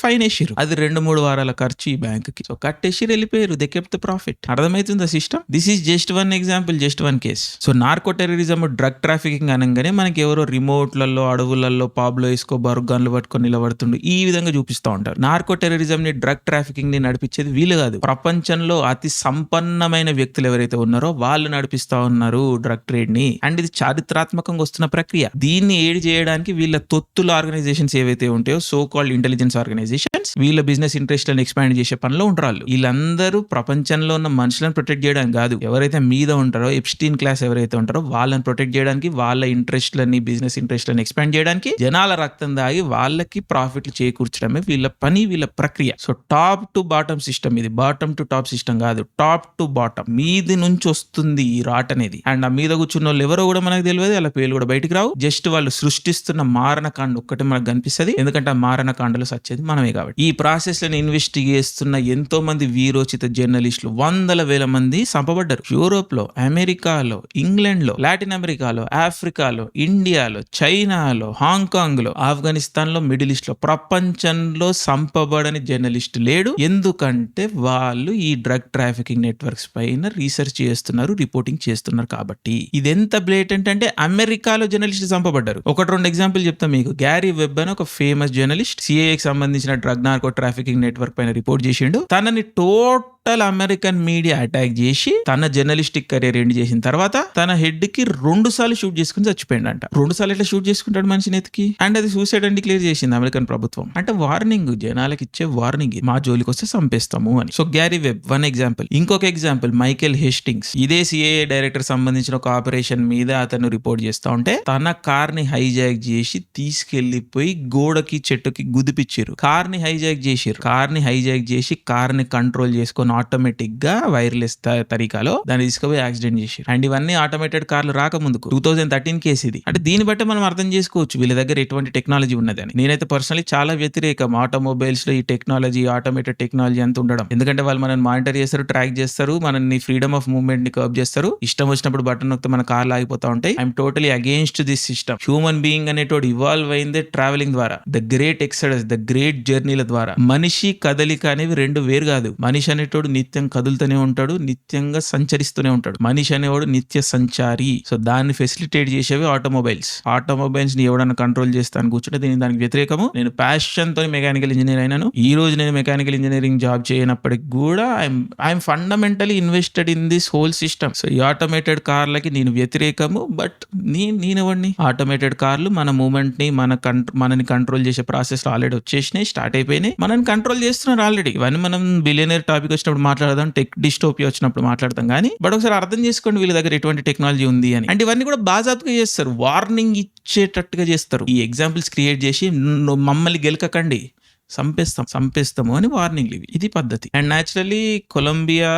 ఫైన్ వేసిరు. అది 2-3 వారాల ఖర్చు ఈ బ్యాంక్ కి. సో కట్టేసి వెళ్ళిపోయారు. They kept the profit. అర్థమవుతుందా system? This is just one example, just one case. So narco terrorism, drug trafficking అనగానే మనకి ఎవరో రిమోట్లలో, అడవులలో, పాబ్లో వేసుకోబారు గన్లు పట్టుకొని నిలబడుతుండు ఈ విధంగా చూపిస్తూ ఉంటారు. నార్కో టెర్రరిజం ని, డ్రగ్ ట్రాఫికింగ్ ని నడిపించేది వీళ్ళు కాదు. ప్రపంచంలో అతి సంపన్నమైన వ్యక్తులు ఎవరైతే ఉన్నారో వాళ్ళు నడిపిస్తా ఉన్నారు డ్రగ్ ట్రేడ్ ని. అండ్ ఇది చారిత్రాత్మకంగా వస్తున్న ప్రక్రియ. దీన్ని ఏడ్ చేయడానికి వీళ్ళ తొత్తుల ఆర్గనైజేషన్స్ ఏవైతే ఉంటాయో, సో కాల్డ్ ఇంటెలిజెన్స్ ఆర్గనైజేషన్స్, వీళ్ళ బిజినెస్ ఇంట్రెస్ట్ లను ఎక్స్పాండ్ చేసే పనిలో ఉంటారు. వీళ్ళందరూ ప్రపంచంలో ఉన్న మనుషులను ప్రొటెక్ట్ చేయడానికి కాదు, ఎవరైతే మీద ఉంటారో ఎప్స్టీన్ క్లాస్ ఎవరైతే ఉంటారో వాళ్ళని ప్రొటెక్ట్ చేయడానికి, వాళ్ళ ఇంట్రెస్ట్లని, బిజినెస్ ఇంట్రెస్ట్లని ఎక్స్పాండ్ చేయడానికి, జనాల రక్తం దాగి వాళ్ళకి ప్రాఫిట్లు చేకూర్చడమే వీళ్ళ పని, వీళ్ళ ప్రక్రియ. So top to bottom system ఇది. బాటమ్ టు టాప్ సిస్టమ్ కాదు, టాప్ టు బాటమ్, మీది నుంచి వస్తుంది ఈ రాట్ అనేది. అండ్ ఆ మీద కూర్చున్న వాళ్ళు ఎవరో కూడా మనకు తెలియదు, వాళ్ళ పేర్లు కూడా బయటికి రావు. జస్ట్ వాళ్ళు సృష్టిస్తున్న మారణకాండ ఒక్కటి మనకు కనిపిస్తుంది. ఎందుకంటే ఆ మారణకాండలో సచ్చేది మనమే కాబట్టి. ఈ ప్రాసెస్ లను ఇన్వెస్టిగేట్ చేస్తున్న ఎంతో మంది వీరోచిత జర్నలిస్టులు 100,000 మంది చంపబడ్డారు. యూరోప్ లో, అమెరికాలో, ఇంగ్లాండ్ లో, లాటిన్ అమెరికాలో, ఆఫ్రికాలో, ఇండియాలో, చైనాలో, హాంకాంగ్ లో, ఆఫ్ఘనిస్తాన్ లో, మిడిల్ ఈస్ట్ లో, ప్రపంచంలో చంపబడని జర్నలిస్ట్ లేడు. ఎందుకంటే వాళ్ళు ఈ డ్రగ్ ట్రాఫికింగ్ నెట్వర్క్స్ పైన రీసెర్చ్ చేస్తున్నారు, రిపోర్టింగ్ చేస్తున్నారు కాబట్టి. ఇది ఎంత బ్లేటెంట్ అంటే అమెరికాలో జర్నలిస్ట్ చంపబడ్డారు. 1-2 ఎగ్జాంపుల్ చెప్తా మీకు. గ్యారీ వెబ్ అని ఒక ఫేమస్ జర్నలిస్ట్ సిఐఏకి సంబంధించిన డ్రగ్ నార్కో ట్రాఫికింగ్ నెట్వర్క్ పైన రిపోర్ట్ చేసిండు. తనని టోటల్ అమెరికన్ మీడియా అటాక్ చేసి తన జర్నలిస్టిక్ కెరీర్ ఎండ్ చేసిన తర్వాత తన హెడ్ కి 2 సార్లు షూట్ చేసుకుని చచ్చిపోయిందంట. 2 సార్లు ఎట్లా షూట్ చేసుకుంటాడు మనిషిని ఎత్తికి? అండ్ అది సూసైడ్ అని డిక్లేర్ చేసింది అమెరికన్ ప్రభుత్వం. అంటే వార్నింగ్, జనాలకి ఇచ్చే వార్నింగ్, మా జోలికి వస్తే చంపేస్తాము అని. So Gary Webb one example. ఇంకొక ఎగ్జాంపుల్ మైకేల్ హేస్టింగ్స్. ఇదే సిఐఏ డైరెక్టర్ సంబంధించిన ఒక ఆపరేషన్ మీద అతను రిపోర్ట్ చేస్తా ఉంటే తన కార్ ని హైజాక్ చేసి తీసుకెళ్లిపోయి గోడకి, చెట్టుకి గుదిపిచ్చారు. కార్ ని హైజాక్ చేసిరు. కార్ ని హైజాక్ చేసి కార్ ని కంట్రోల్ చేసుకొని ఆటోమేటిక్ గా వైర్లెస్ తరీకాలో దాన్ని తీసుకుపోయి యాక్సిడెంట్ చేశారు. అండ్ ఇవన్నీ ఆటోమేటెడ్ కార్లు రాకముందుకు 2013 కేసు ఇది. అంటే దీన్ని బట్టి మనం అర్థం చేసుకోవచ్చు వీళ్ళ దగ్గర ఎటువంటి టెక్నాలజీ ఉన్నదని. నేనైతే పర్సనలీ చాలా వ్యతిరేకం ఆటోమొబైల్స్ లో ఈ టెక్నాలజీ, ఆటోమేటెడ్ టెక్నాలజీ అంత ఉండడం. ఎందుకంటే వాళ్ళు మనల్ని మానిటర్ చేస్తారు, ట్రాక్ చేస్తారు, మనల్ని ఫ్రీడమ్ ఆఫ్ మూవ్మెంట్ ని కర్బ్ చేస్తారు. ఇష్టం వచ్చినప్పుడు బటన్ నొక్కితే మన కార్లు ఆగిపోతా ఉంటాయి. I'm totally against this system. Human being అనేటోడు ఇవాల్వ్ అయిందే ట్రావెలింగ్ ద్వారా, the great exodus, the great జర్నీల ద్వారా. మనిషి కదలిక అనేవి 2 వేరు కాదు. మనిషి అనేటోడు నిత్యం కదులుతూనే ఉంటాడు, నిత్యంగా సంచరిస్తూనే ఉంటాడు. మనిషి అనేవాడు నిత్య సంచారి. సో దాన్ని ఫెసిలిటేట్ చేసేవి ఆటోమొబైల్స్. ఆటోమొబైల్స్ ని ఎవడన్నా కంట్రోల్ చేస్తాను కూర్చుంటే దానికి వ్యతిరేకము. నేను ప్యాషన్ తో మెకానికల్ ఇంజనీర్ అయినాను. ఈ రోజు నేను మెకానికల్ ఇంజనీరింగ్ జాబ్ చేయనప్పటికి కూడా I'm fundamentally invested in this whole system. So ఈ ఆటోమేటెడ్ కార్లకి నేను వ్యతిరేకము. బట్ నేనెవడిని? ఆటోమేటెడ్ కార్లు మన మూవ్మెంట్ ని, మనని కంట్రోల్ చేసే ప్రాసెస్ ఆల్రెడీ వచ్చేసినాయి, స్టార్ట్ అయిపోయినాయి, మనని కంట్రోల్ చేస్తున్నారు ఆల్రెడీ. ఇవన్నీ మనం బిలియనర్ టాపిక్ వచ్చినప్పుడు మాట్లాడదాం, టెక్ డిస్టోపియా వచ్చినప్పుడు మాట్లాడతాం. కానీ బట్ ఒకసారి అర్థం చేసుకోండి వీళ్ళ దగ్గర ఎటువంటి టెక్నాలజీ ఉంది అని. అండ్ ఇవన్నీ కూడా బాజాబ్గా చేస్తారు, వార్నింగ్ ఇచ్చేటట్టుగా చేస్తారు. ఈ ఎగ్జాంపుల్స్ క్రియేట్ చేసి మమ్మల్ని గెలకకండి, సంపేస్తాము అని వార్నింగ్ ఇవి. ఇది పద్ధతి. And naturally Colombia,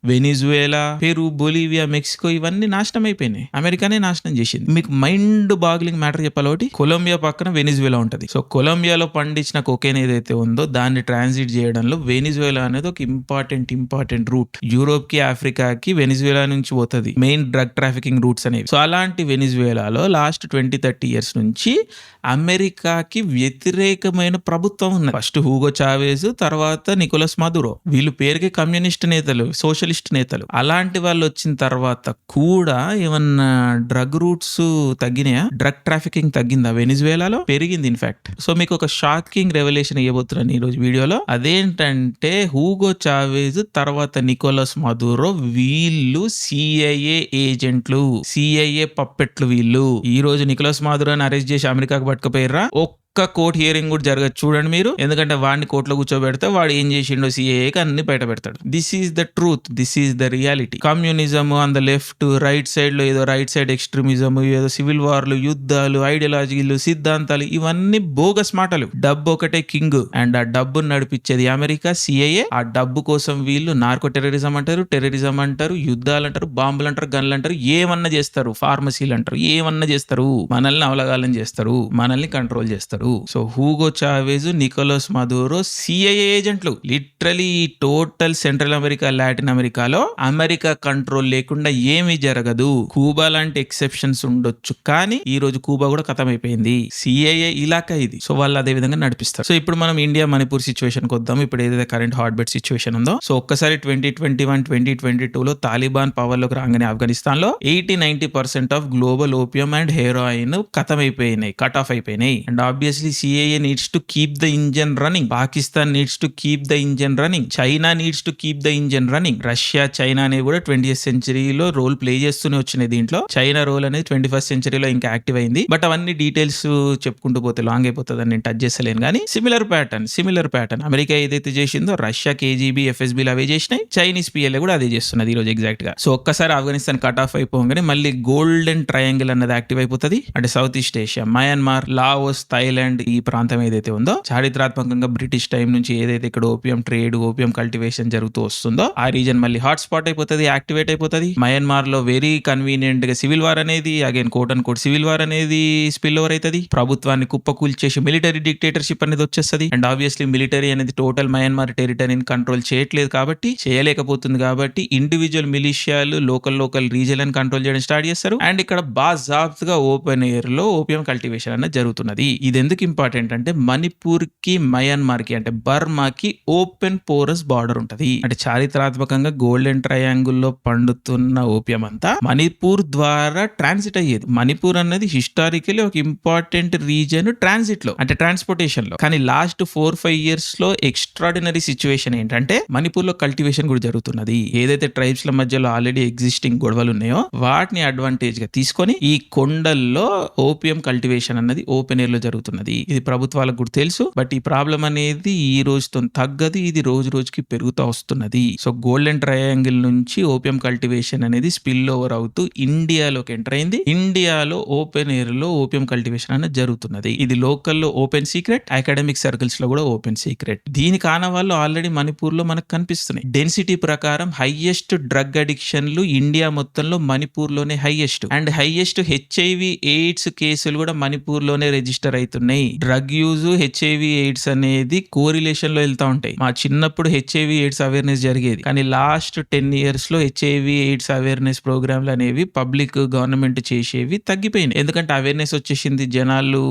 Venezuela, Peru, Bolivia, Mexico ఇవన్నీ నాశనం అయిపోయినాయి. అమెరికానే నాశనం చేసింది. మీకు మైండ్ బాగ్లింగ్ మ్యాటర్ చెప్పాలి ఒకటి. కొలంబియా పక్కన వెనిజువేలా ఉంటుంది. సో కొలంబియాలో పండించిన కోకేన్ ఏదైతే ఉందో దాన్ని ట్రాన్సిట్ చేయడంలో వెనిజువేలా అనేది ఒక ఇంపార్టెంట్ రూట్. యూరోప్ కి, ఆఫ్రికాకి వెనిజువేలా నుంచి పోతుంది మెయిన్ డ్రగ్ ట్రాఫికింగ్ రూట్స్ అనేవి. సో అలాంటి వెనిజువేలాలో లాస్ట్ 20-30 ఇయర్స్ నుంచి అమెరికాకి వ్యతిరేకమైన ప్రభుత్వం ఉన్నది. ఫస్ట్ హూగో చావేజ్, తర్వాత నికోలస్ మదురో. వీళ్ళు పేరుకి కమ్యూనిస్ట్ నేతలు, సోషలిస్ట్ నేతలు. అలాంటి వాళ్ళు వచ్చిన తర్వాత కూడా ఏమన్నా డ్రగ్ రూట్స్ తగ్గినాయా? డ్రగ్ ట్రాఫికింగ్ తగ్గిందా వెనిజువేలాలో? పెరిగింది ఇన్ఫాక్ట్. సో మీకు ఒక షాకింగ్ రెవల్యూషన్ ఇవ్వబోతున్నాను ఈ రోజు వీడియోలో. అదేంటంటే హూగో చావేజ్ తర్వాత నికోలస్ మదురో వీళ్ళు సిఐఏ ఏజెంట్లు, సిఐఏ పప్పెట్లు. వీళ్ళు ఈ రోజు నికోలస్ మదురోని అరెస్ట్ చేసి అమెరికాకు పట్టుకుపోయారా? ఒక్క కోర్ట్ హియరింగ్ కూడా జరగదు చూడండి మీరు. ఎందుకంటే వాడిని కోర్టులో కూర్చోబెడితే వాడు ఏం చేసిండో సిఏఏకి అన్ని బయట పెడతాడు. This is the truth, this is the reality. Communism on the left, right side లో ఏదో రైట్ సైడ్ ఎక్స్ట్రీమిజం, ఏదో సివిల్ వార్లు, యుద్ధాలు, ఐడియాలజీలు, సిద్ధాంతాలు, ఇవన్నీ బోగస్ మాటలు. డబ్బు ఒకటే కింగ్, అండ్ ఆ డబ్బును నడిపించేది అమెరికా, సిఐఏ. ఆ డబ్బు కోసం వీళ్ళు నార్కో టెర్రరిజం అంటారు, టెర్రరిజం అంటారు, యుద్ధాలు అంటారు, బాంబులు అంటారు, గన్లు అంటారు, ఏమన్నా చేస్తారు, ఫార్మసీలు అంటారు, ఏమన్నా చేస్తారు. మనల్ని అవలగాలని చేస్తారు, మనల్ని కంట్రోల్ చేస్తారు. So Hugo Chavez, Nicolas Maduro CIA ఏజెంట్లు. Literally total central America, Latin అమెరికాలో అమెరికా కంట్రోల్ లేకుండా ఏమీ జరగదు. కూబా లాంటి ఎక్సెప్షన్స్ ఉండొచ్చు, కానీ ఈ రోజు కూబా కూడా ఖతమైపోయింది. సిఐఏ ఇలాకా ఇది. సో వాళ్ళు అదే విధంగా నడిపిస్తారు. సో ఇప్పుడు మనం ఇండియా మణిపూర్ సిచ్యువేషన్ కి వద్దాం. ఇప్పుడు ఏదైతే కరెంట్ హాట్ బెడ్ సిచ్యువేషన్ ఉందో, సో ఒక్కసారి 2021, 2022లో తాలిబాన్ పవర్ లోకి రాగానే ఆఫ్ఘనిస్తాన్ లో 80-90% of global opium and heroin ఖతమైపోయినాయి, కట్ ఆఫ్ అయిపోయినాయి. And obviously CIA needs to keep the engine running, Pakistan needs to keep the engine running, China needs to keep the engine running. Russia, China అనేవి కూడా 20th సెంచరీలో రోల్ ప్లే చేస్తూనే వచ్చినాయి. దీంట్లో చైనా రోల్ అనేది 21st సెంచరీలో ఇంకా యాక్టివ్ అయింది. బట్ అవన్నీ డీటెయిల్స్ చెప్పుకుంటూ పోతే లాంగ్ అయిపోతుంది, నేను టచ్ చేస్తలేను. కానీ సిమిలర్ ప్యాటర్న్ అమెరికా ఏదైతే చేసిందో రష్యా కేజీబీ, ఎఫ్ఎస్బీలు అవే చేసినాయి. చైనీస్ పిఎల్ఏ కూడా అదే చేస్తున్నది ఈ రోజు ఎగ్జాక్ట్ గా. సో ఒక్కసారి ఆఫ్ఘనిస్తాన్ కట్ ఆఫ్ అయిపోగానే మళ్ళీ గోల్డెన్ ట్రయాంగిల్ అన్నది యాక్టివ్ అయిపోతుంది. అంటే south east Asia, Myanmar, Laos, Thailand, ఈ ప్రాంతం ఏదైతే ఉందో చారిత్రాత్మకంగా బ్రిటిష్ టైం నుంచి ఏదైతే ఇక్కడ ఓపియం ట్రేడ్, ఓపియం కల్టివేషన్ జరుగుతూ వస్తుందో ఆ రీజన్ మళ్ళీ హాట్ స్పాట్ అయిపోతుంది, యాక్టివేట్ అయిపోతుంది. మయన్మార్ లో వెరీ కన్వీనియంట్ గా సివిల్ వార్ అనేది, again quote and quote civil war అనేది స్పిల్ ఓవర్ అవుతుంది. ప్రభుత్వాన్ని కుప్పకూల్చేసి మిలిటరీ డిక్టేటర్షిప్ అనేది వచ్చేస్తుంది. అండ్ ఆబ్వియస్లీ మిలిటరీ అనేది టోటల్ మయన్మార్ టెరిటరీని కంట్రోల్ చేయట్లేదు కాబట్టి, చేయలేకపోతుంది కాబట్టి ఇండివిజువల్ మిలిషియాలు లోకల్ రీజన్ అని కంట్రోల్ చేయడం స్టార్ట్ చేస్తారు. అండ్ ఇక్కడ బాజాబ్తుగా ఓపెన్ ఎయిర్ లో ఓపియం కల్టివేషన్ అనేది జరుగుతున్నది. ఇది ఎందుకు ఇంపార్టెంట్ అంటే మణిపూర్ కి, మయన్మార్ కి అంటే బర్మాకి ఓపెన్ పోరస్ బార్డర్ ఉంటది. అంటే చారిత్రాత్మకంగా గోల్డెన్ ట్రయాంగిల్ లో పండుతున్న ఓపియం అంతా మణిపూర్ ద్వారా ట్రాన్సిట్ అయ్యేది. మణిపూర్ అనేది హిస్టారికలీ ఒక ఇంపార్టెంట్ రీజన్ ట్రాన్సిట్ లో, అంటే ట్రాన్స్పోర్టేషన్ లో. కానీ లాస్ట్ 4-5 years లో ఎక్స్ట్రాడినరీ సిచ్యువేషన్ ఏంటంటే మణిపూర్ లో కల్టివేషన్ కూడా జరుగుతున్నది. ఏదైతే ట్రైబ్స్ ల మధ్యలో ఆల్రెడీ ఎగ్జిస్టింగ్ గొడవలు ఉన్నాయో వాటిని అడ్వాంటేజ్ గా తీసుకొని ఈ కొండల్లో ఓపియం కల్టివేషన్ అన్నది ఓపెన్ ఎయిర్ లో జరుగుతున్నది. ఇది ప్రభుత్వాలకు కూడా తెలుసు. బట్ ఈ ప్రాబ్లం అనేది ఈ రోజుతో తగ్గదు, ఇది రోజు రోజుకి పెరుగుతూ వస్తున్నది. సో గోల్డెన్ ట్రయాంగిల్ నుంచి ఓపియం కల్టివేషన్ అనేది స్పిల్ ఓవర్ అవుతూ ఇండియాలోకి ఎంటర్ అయింది. ఇండియాలో ఓపెన్ ఎయిర్ లో ఓపియం కల్టివేషన్ అనేది జరుగుతున్నది. ఇది లోకల్లో ఓపెన్ సీక్రెట్, అకాడమిక్ సర్కిల్స్ లో కూడా ఓపెన్ సీక్రెట్. దీనికి ఆనవాళ్ళు ఆల్రెడీ మణిపూర్ లో మనకు కనిపిస్తున్నాయి. డెన్సిటీ ప్రకారం హైయెస్ట్ డ్రగ్ అడిక్షన్లు ఇండియా మొత్తంలో మణిపూర్ లోనే highest. And highest HIV AIDS కేసులు కూడా మణిపూర్ లోనే రిజిస్టర్ అవుతున్నాయి. డ్రగ్ యూజ్, హెచ్ఐవి ఎయిడ్స్ అనేది కోరిలేషన్ లో వెళ్తా ఉంటాయి. మా చిన్నప్పుడు హెచ్ఐవి ఎయిడ్స్ అవేర్నెస్ జరిగేది, కానీ లాస్ట్ 10 years లో హెచ్ఐవి ఎయిడ్స్ అవేర్నెస్ ప్రోగ్రాంలు అనేవి పబ్లిక్ గవర్నమెంట్ చేసేవి తగ్గిపోయినాయి. ఎందుకంటే అవేర్నెస్ వచ్చేసింది, జనాలు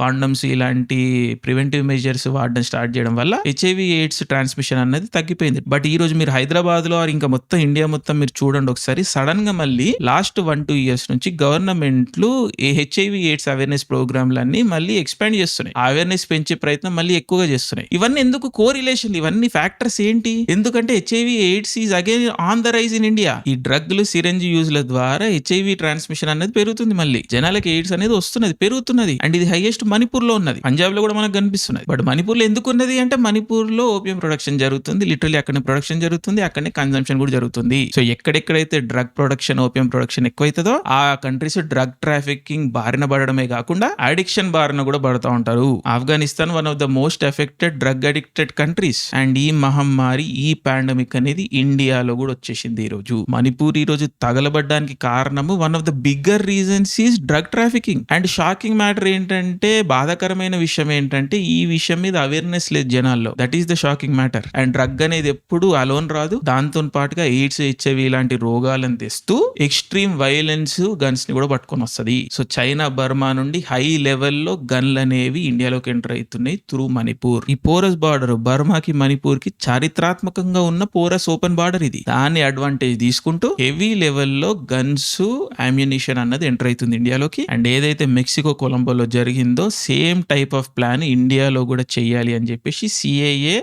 కాండమ్స్ ఇలాంటి ప్రివెంటివ్ మెజర్స్ వాడడం స్టార్ట్ చేయడం వల్ల హెచ్ఐవి ఎయిడ్స్ ట్రాన్స్మిషన్ అనేది తగ్గిపోయింది. బట్ ఈ రోజు మీరు హైదరాబాద్ లో ఇంకా మొత్తం ఇండియా మొత్తం మీరు చూడండి ఒకసారి, సడన్ గా మళ్ళీ లాస్ట్ 1-2 years నుంచి గవర్నమెంట్లు హెచ్ఐవి ఎయిడ్స్ అవేర్నెస్ ప్రోగ్రాంలన్నీ మళ్ళీ ఎక్స్పాండ్ చేస్తున్నాయి. అవేర్నెస్ పెంచే ప్రయత్నం మళ్ళీ ఎక్కువగా చేస్తున్నాయి. ఇవన్నీ ఎందుకు కోరిలేషన్, ఇవన్నీ ఫ్యాక్టర్స్ ఏంటి? ఎందుకంటే HIV AIDS is again on the rise in India. ఈ డ్రగ్లు, సిరంజ్ యూజ్ల ద్వారా హెచ్ఐవి ట్రాన్స్మిషన్ అనేది పెరుగుతుంది. మళ్ళీ జనాలకి ఎయిడ్స్ అనేది వస్తున్నది, పెరుగుతున్నది. అండ్ ఇది హైయెస్ట్ మణిపూర్ లో ఉన్నది, పంజాబ్ లో కూడా మనకు కనిపిస్తున్నది. బట్ మణిపూర్ లో ఎందుకు ఉన్నది అంటే మణిపూర్ లో ఓపియం ప్రొడక్షన్ జరుగుతుంది. లిటరలీ అక్కడనే ప్రొడక్షన్ జరుగుతుంది, అక్కడనే కన్సంప్షన్ కూడా జరుగుతుంది. సో ఎక్కడెక్కడైతే డ్రగ్ ప్రొడక్షన్, ఓపియం ప్రొడక్షన్ ఎక్కువైతుందో ఆ కంట్రీస్ డ్రగ్ ట్రాఫికింగ్ బారిన పడడమే కాకుండా అడిక్షన్ బారిన కూడా పడుతూ ఉంటారు. Afghanistan one of the most affected drug addicted countries. And ఈ మహమ్మారి, ఈ పాండమిక్ అనేది ఇండియాలో కూడా వచ్చేసింది. ఈ రోజు మణిపూర్ ఈ రోజు తగలబడ్డానికి కారణము one of the bigger reasons is drug trafficking. And shocking matter ఏంటంటే, బాధాకరమైన విషయం ఏంటంటే ఈ విషయం మీద అవేర్నెస్ లేదు జనాల్లో. That is the shocking matter. And drug అనేది ఎప్పుడు అలోన్ రాదు, దాంతో పాటుగా ఎయిడ్స్, హెచ్ఐవి ఇలాంటి రోగాలను తెస్తూ ఎక్స్ట్రీమ్ వైలెన్స్, గన్స్ ని కూడా పట్టుకొని వస్తుంది. సో చైనా, బర్మా నుండి హై లెవెల్లో గన్లు అనేవి ఇండియాలోకి ఎంటర్ అవుతున్నాయి త్రూ మణిపూర్. ఈ పోరస్ బార్డర్ బర్మాకి, మణిపూర్ కి చారిత్రాత్మకంగా ఉన్న పోరస్ ఓపెన్ బార్డర్ ఇది. దాన్ని అడ్వాంటేజ్ తీసుకుంటూ హెవీ లెవెల్లో గన్స్, అమ్యునిషన్ అన్నది ఎంటర్ అవుతుంది ఇండియాలోకి. అండ్ ఏదైతే మెక్సికో, కొలంబోలో జరిగిందో సేమ్ టైప్ ఆఫ్ ప్లాన్ ఇండియాలో కూడా చెయ్యాలి అని చెప్పేసి సిఐఏ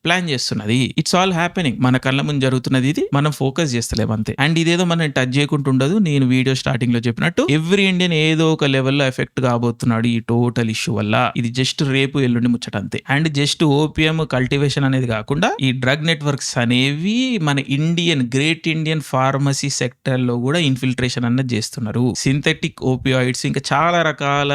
ప్లాన్ చేస్తున్నది. ఇట్స్ ఆల్ హ్యాపెనింగ్, మన కళ్ళ ముందు జరుగుతున్నది. ఇది మనం ఫోకస్ చేస్తలేం అంతే. అండ్ ఇదేదో మనం టచ్ చేయకుండా ఉండదు. నేను వీడియో స్టార్టింగ్ లో చెప్పినట్టు ఎవ్రీ ఇండియన్ ఏదో ఒక లెవెల్లో ఎఫెక్ట్ కాబోతున్నాడు ఈ టోటల్ ఇష్యూ వల్ల. ఇది జస్ట్ రేపు ఎల్లుండి ముచ్చట అంతే. అండ్ జస్ట్ ఓపియం కల్టివేషన్ అనేది కాకుండా ఈ డ్రగ్ నెట్వర్క్స్ అనేవి మన గ్రేట్ ఇండియన్ ఫార్మసీ సెక్టర్ లో కూడా ఇన్ఫిల్ట్రేషన్ అన్నది చేస్తున్నారు. సింథెటిక్ ఓపియాయిడ్స్, ఇంకా చాలా రకాల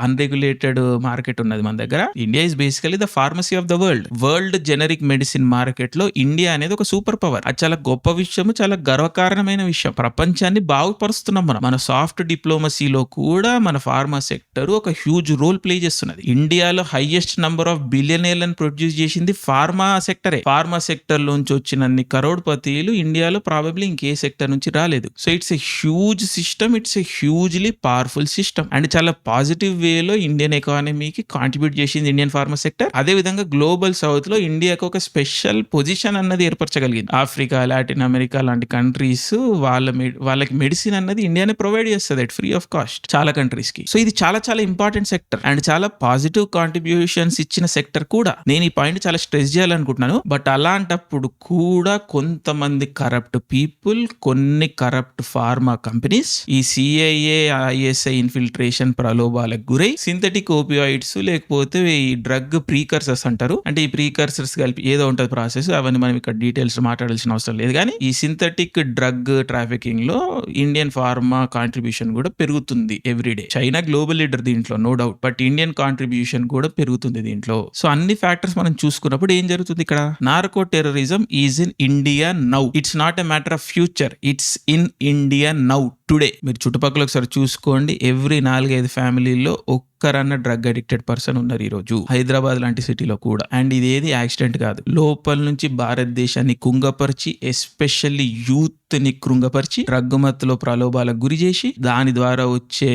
అన్రెగ్యులేటెడ్ మార్కెట్ ఉన్నది మన దగ్గర. India is basically the pharmacy of the world generic medicine market లో ఇండియా అనేది ఒక సూపర్ పవర్. అది చాలా గొప్ప విషయం, చాలా గర్వకారణమైన విషయం. ప్రపంచాన్ని బాగుపరుస్తున్నాం మనం. మన సాఫ్ట్ డిప్లొమసీలో కూడా మన ఫార్మా సెక్టర్ ఒక హ్యూజ్ రోల్ ప్లే చేస్తున్నది. ఇండియాలో హైయెస్ట్ నంబర్ ఆఫ్ బిలియనీర్లను ప్రొడ్యూస్ చేసింది ఫార్మా సెక్టరే. ఫార్మా సెక్టర్ లోంచి వచ్చినన్ని కరోడ్పతిలు ఇండియాలో ప్రాబబ్లీ ఇంకే సెక్టర్ నుంచి రాలేదు. So it's a huge system, it's a hugely powerful system. And చాలా పాజిటివ్ వేలో ఇండియన్ ఎకానమీకి కాంట్రిబ్యూట్ చేసింది ఇండియన్ ఫార్మా సెక్టర్. అదే విధంగా గ్లోబల్ సౌత్ లో ఇండియాకు ఒక స్పెషల్ పొజిషన్ అన్నది ఏర్పరచగలిగింది. ఆఫ్రికా, లాటిన్ అమెరికా లాంటి కంట్రీస్ వాళ్ళకి మెడిసిన్ అన్నది ఇండియానే ప్రొవైడ్ చేస్తుంది అట్ ఫ్రీ ఆఫ్ కాస్ట్ చాలా కంట్రీస్ కి. సో ఇది చాలా చాలా ఇంపార్టెంట్ సెక్టర్ అండ్ చాలా పాజిటివ్ కాంట్రిబ్యూషన్స్ ఇచ్చిన సెక్టర్ కూడా. నేను ఈ పాయింట్ చాలా స్ట్రెస్ చేయాలనుకుంటున్నాను. బట్ అలాంటప్పుడు కూడా కొంతమంది కరప్ట్ పీపుల్, కొన్ని కరప్ట్ ఫార్మా కంపెనీస్ ఈ సిఐఏ, ఐఎస్ఐ ఇన్ఫిల్ట్రేషన్ ప్రలోభాలకు గురై సింథటిక్ ఓపియాయిడ్స్ లేకపోతే ఈ డ్రగ్ ప్రీకర్సర్స్ అంటారు, అంటే ఈ ప్రీకర్సర్స్ కలిపి ఏదో ఉంటుంది ప్రాసెస్, అవన్నీ మనం ఇక్కడ డీటెయిల్స్ మాట్లాడాల్సిన అవసరం లేదు. కానీ ఈ సింథటిక్ డ్రగ్ ట్రాఫికింగ్ లో ఇండియన్ ఫార్మా కాంట్రిబ్యూషన్ కూడా పెరుగుతుంది ఎవ్రీడే. చైనా గ్లోబల్ లీడర్ దీంట్లో, no doubt. But Indian contribution కూడా పెరుగుతుంది దీంట్లో. సో అన్ని ఫ్యాక్టర్స్ మనం చూసుకున్నప్పుడు ఏం జరుగుతుంది ఇక్కడ? Narco terrorism is in India now. It's not a matter of future, it's in India now today. మీరు చుట్టుపక్కల ఒకసారి చూసుకోండి, ఎవ్రీ 4-5 ఫ్యామిలీలో ఒక్కరన్న డ్రగ్ అడిక్టెడ్ పర్సన్ ఉన్నారు ఈ రోజు, హైదరాబాద్ లాంటి సిటీలో కూడా. అండ్ ఇదేది యాక్సిడెంట్ కాదు, లోపల నుంచి భారతదేశాన్ని కుంగపరిచి, ఎస్పెషల్లీ యూత్ ని కృంగపరిచి, డ్రగ్ మత్తులో ప్రలోభాలకు గురి చేసి, దాని ద్వారా వచ్చే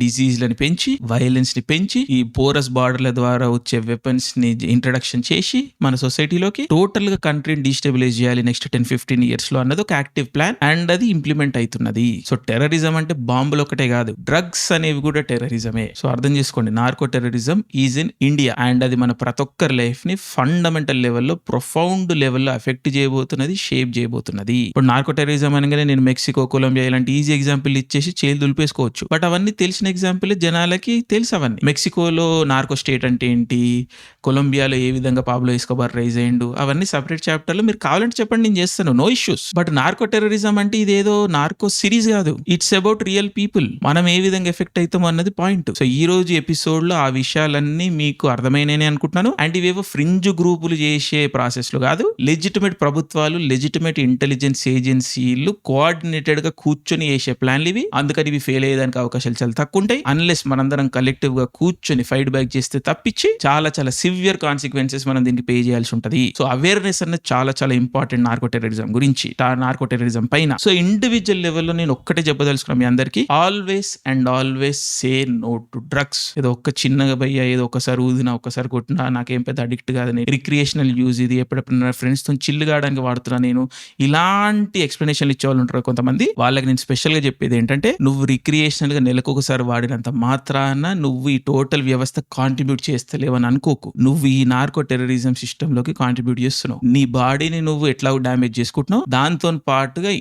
డిసీజ్లను పెంచి, వైలెన్స్ ని పెంచి, ఈ పోరస్ బార్డర్ల ద్వారా వచ్చే వెపన్స్ ని ఇంట్రడక్షన్ చేసి మన సొసైటీలోకి టోటల్ గా కంట్రీని డిస్టెబిలైజ్ చేయాలి నెక్స్ట్ 10-15 years లో అన్నది ఒక యాక్టివ్ ప్లాన్. అండ్ అది ఇంప్లిమెంట్ అవుతున్నది. సో టెర్రరిజం అంటే బాంబులు ఒకటే కాదు, డ్రగ్స్ అనేవి కూడా టెర్రరిజమే. సో అర్థం చేసుకోండి, narco terrorism is in India. And అది మన ప్రతి ఒక్కరి లైఫ్ ని ఫండమెంటల్ లెవెల్లో, ప్రొఫౌండ్ లెవెల్లో ఎఫెక్ట్ చేయబోతున్నది, షేప్ చేయబోతున్నది. ఇప్పుడు నార్కో టెర్రరిజం అనగానే నేను మెక్సికో, కొలంబియా ఇలాంటి ఈజీ ఎగ్జాంపుల్ ఇచ్చేసి చేలు దులిపేసుకోవచ్చు. బట్ అవన్నీ తెలిసిన ఎగ్జాంపుల్, జనాలకి తెలుసు అవన్నీ. మెక్సికోలో నార్కో స్టేట్ అంటే ఏంటి, కొలంబియాలో ఏ విధంగా పాబ్లో ఎస్కోబార్ రైజ్ అయ్యిండు, అవన్నీ సపరేట్ చాప్టర్లో మీరు కావాలంటే చెప్పండి, నేను చేస్తాను, no issues. But narco terrorism అంటే ఇదేదో నార్కో సిరీస్ కాదు, ఇట్స్ అబౌట్ రియల్ పీపుల్. మనం ఏ విధంగా ఎఫెక్ట్ అవుతామో అన్నది పాయింట్. సో ఈ రోజు ఎపిసోడ్ లో ఆ విషయాలన్నీ మీకు అర్థమైనని అనుకుంటున్నాను. అండ్ ఇవేవో ఫ్రింజ్ గ్రూపులు చేసే ప్రాసెస్ లో కాదు, లెజిటిమేట్ ప్రభుత్వాలు, లెజిటిమేట్ ఇంటెలిజెన్స్ ఏజెన్సీలు కోఆర్డినేటెడ్ గా కూర్చొని చేసే ప్లాన్లు ఇవి. అందుకని ఇవి ఫెయిల్ అయ్యేదానికి అవకాశాలు చాలా తక్కువ ఉంటాయి, అన్లెస్ మనందరం కలెక్టివ్ గా కూర్చొని ఫైట్ బ్యాక్ చేస్తే తప్పించి చాలా చాలా సివియర్ కాన్సిక్వెన్సెస్ మనం దీనికి పే చేయాల్సి ఉంటది. సో అవేర్నెస్ అన్నది చాలా చాలా ఇంపార్టెంట్ నార్కో టెర్రరిజం గురించి, నార్కో టెర్రరిజం పైన. సో ఇండివిజువల్ లెవెల్లో నేను ఒక్కటే చెప్పదలుచుకున్నాను మీ అందరికి, always and always say no to drugs. ఏదో ఒక్క చిన్నగా భయ్యా, ఏదో ఒకసారి ఊదినా, ఒక్కసారి కొట్టినా, నాకేం పెద్ద అడిక్ట్ కాదని, రిక్రియేషనల్ యూజ్ ఇది, ఎప్పుడెప్పుడు ఫ్రెండ్స్ తో చిల్లు కావడానికి వాడుతున్నా నేను, ఇలాంటి ఎక్స్ప్లెనేషన్ ఇచ్చేవాళ్ళు ఉంటారు కొంతమంది. వాళ్ళకి నేను స్పెషల్ గా చెప్పేది ఏంటంటే, నువ్వు రిక్రియేషనల్ గా నెలకు ఒకసారి వాడినంత మాత్రాన నువ్వు ఈ టోటల్ వ్యవస్థ కాంట్రిబ్యూట్ చేస్తలేవని అనుకోకు. నువ్వు ఈ నార్కో టెర్రరిజం సిస్టమ్ లోకి కాంట్రిబ్యూట్ చేస్తున్నావు. నీ బాడీని నువ్వు ఎట్లా డ్యామేజ్ చేసుకుంటున్నావు, దాంతో పాటుగా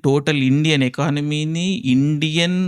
టోటల్ ఇండియన్ ఎకానమీని, ఇండియన్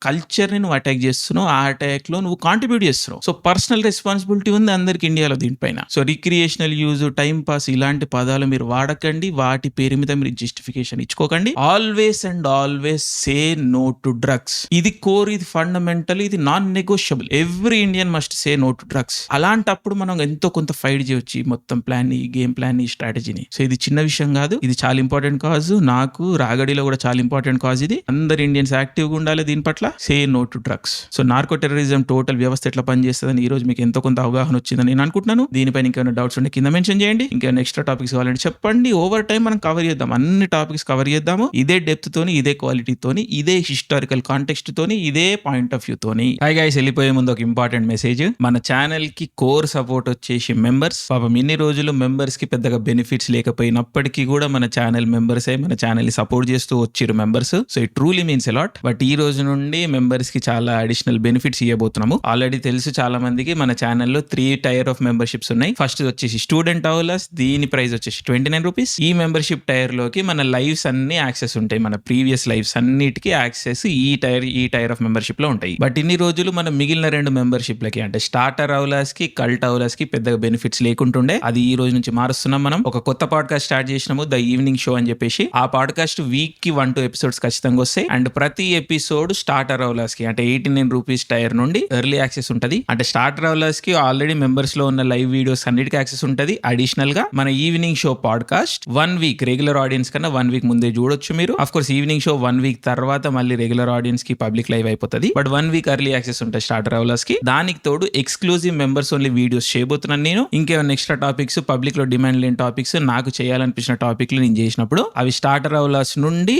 కల్చర్ని నువ్వు అటాక్ చేస్తున్నావు, ఆ అటాక్ లో నువ్వు కాంట్రిబ్యూట్ చేస్తున్నావు. సో పర్సనల్ రెస్పాన్సిబిలిటీ ఉంది అందరికి ఇండియాలో దీనిపైన. So recreational use, time pass ఇలాంటి పదాలు మీరు వాడకండి, వాటి పేరు మీద మీరు జస్టిఫికేషన్ ఇచ్చుకోకండి. Always and always say no to drugs. ఇది కోర్, ఇది ఫండమెంటల్, ఇది non negotiable. Every Indian must say no to drugs. అలాంటప్పుడు మనం ఎంతో కొంత ఫైట్ చేయొచ్చు మొత్తం ప్లాన్ ని, గేమ్ ప్లాన్ ని, స్ట్రాటజీని. సో ఇది చిన్న విషయం కాదు, ఇది చాలా ఇంపార్టెంట్ కాజ్. నాకు రాగడిలో కూడా చాలా ఇంపార్టెంట్ కాజ్ ఇది. అందరు ఇండియన్స్ యాక్టివ్ గా ఉండాలి దీని పట్ల. Say no to drugs. So narco terrorism total వ్యవస్థ ఎట్లా పనిచేస్తుందని ఈ రోజు మీకు ఎంతో కొంత అవగాహన వచ్చిందని నేను అనుకుంటున్నాను. దీనిపైన ఇంకేమైనా డౌట్స్ ఉంటే కింద మెన్షన్ చేయండి. ఇంకేమైనా ఎక్స్ట్రా టాపిక్స్ కావాలంటే చెప్పండి. ఓవర్ టైం మనం కవర్ చేద్దాం, అన్ని టాపిక్స్ కవర్ చేద్దాము, ఇదే డెప్త్ తోని, ఇదే క్వాలిటీతోని, ఇదే హిస్టారికల్ కాంటెక్స్ట్ తోని, ఇదే పాయింట్ ఆఫ్ వ్యూ తోని. హై గైస్, వెళ్ళిపోయే ముందు ఒక ఇంపార్టెంట్ మెసేజ్. మన ఛానల్ కి కోర్ సపోర్ట్ వచ్చేసి మెంబర్స్. పాపం ఇన్ని రోజులు మెంబర్స్ కి పెద్దగా బెనిఫిట్స్ లేకపోయినప్పటికీ కూడా మన ఛానల్ మెంబర్సే మన ఛానల్ ని సపోర్ట్ చేస్తూ వచ్చిరు members. So it truly means a lot. But ఈ రోజు నుండి నుండి మెంబర్స్ కి చాలా అడిషనల్ బెనిఫిట్స్ ఇవ్వబోతున్నాము. ఆల్రెడీ తెలుసు చాలా మందికి మన ఛానల్లో 3 టైర్ ఆఫ్ మెంబర్షిప్స్ ఉన్నాయి. ఫస్ట్ వచ్చేసి స్టూడెంట్ అవలస్, దీని ప్రైస్ వచ్చేసి 29 రూపీస్. ఈ మెంబర్షిప్ టైర్ లోకి మన లైవ్స్ అన్ని యాక్సెస్ ఉంటాయి, మన ప్రీవియస్ లైవ్స్ అన్నిటికీ యాక్సెస్ ఈ టైర్ ఆఫ్ మెంబర్షిప్ లో ఉంటాయి. బట్ ఇన్ని రోజులు మనం మిగిలిన 2 మెంబర్షిప్ లకి అంటే స్టార్టర్ అవలాస్ కి, కల్ట్ అవలాస్ కి పెద్దగా బెనిఫిట్స్ లేకుంటుండే. అది ఈ రోజు నుంచి మారుస్తున్నాం. మనం ఒక కొత్త పాడ్కాస్ట్ స్టార్ట్ చేసినాము, ద ఈవినింగ్ షో అని చెప్పేసి. ఆ పాడ్కాస్ట్ వీక్ కి 1-2 ఎపిసోడ్స్ ఖచ్చితంగా వస్తాయి. అండ్ ప్రతి ఎపిసోడ్ స్టార్టర్ అవలాస్ కి అంటే 89 రూపీస్ టైర్ నుండి ఎర్లీ యాక్సెస్ ఉంటది. అంటే స్టార్టర్ అవలాస్ కి ఆల్రెడీ మెంబర్స్ లో ఉన్న లైవ్ వీడియోస్ అన్నిటికీ యాక్సెస్ ఉంటది. అడిషనల్ గా మన evening show podcast 1 week regular audience కన్నా 1 వీక్ ముందే చూడొచ్చు మీరు. Of course evening show 1 week తర్వాత మళ్ళీ రెగ్యులర్ ఆడియన్స్ కి పబ్లిక్ లైవ్ అయిపోతుంది. బట్ 1 వీక్ ఎర్లీ యాక్సెస్ ఉంటాయి స్టార్టర్ అవలాస్ కి. దానికి తోడు ఎక్స్క్లూజివ్ మెంబర్స్ ఓన్లీ వీడియోస్ చేయబోతున్నాను నేను. ఇంకేమైనా ఎక్స్ట్రా టాపిక్స్, పబ్లిక్ లో డిమాండ్ లేని టాపిక్స్, నాకు చేయాలనిపించిన టాపిక్లు నేను చేసినప్పుడు అవి స్టార్టర్ అవలాస్ నుండి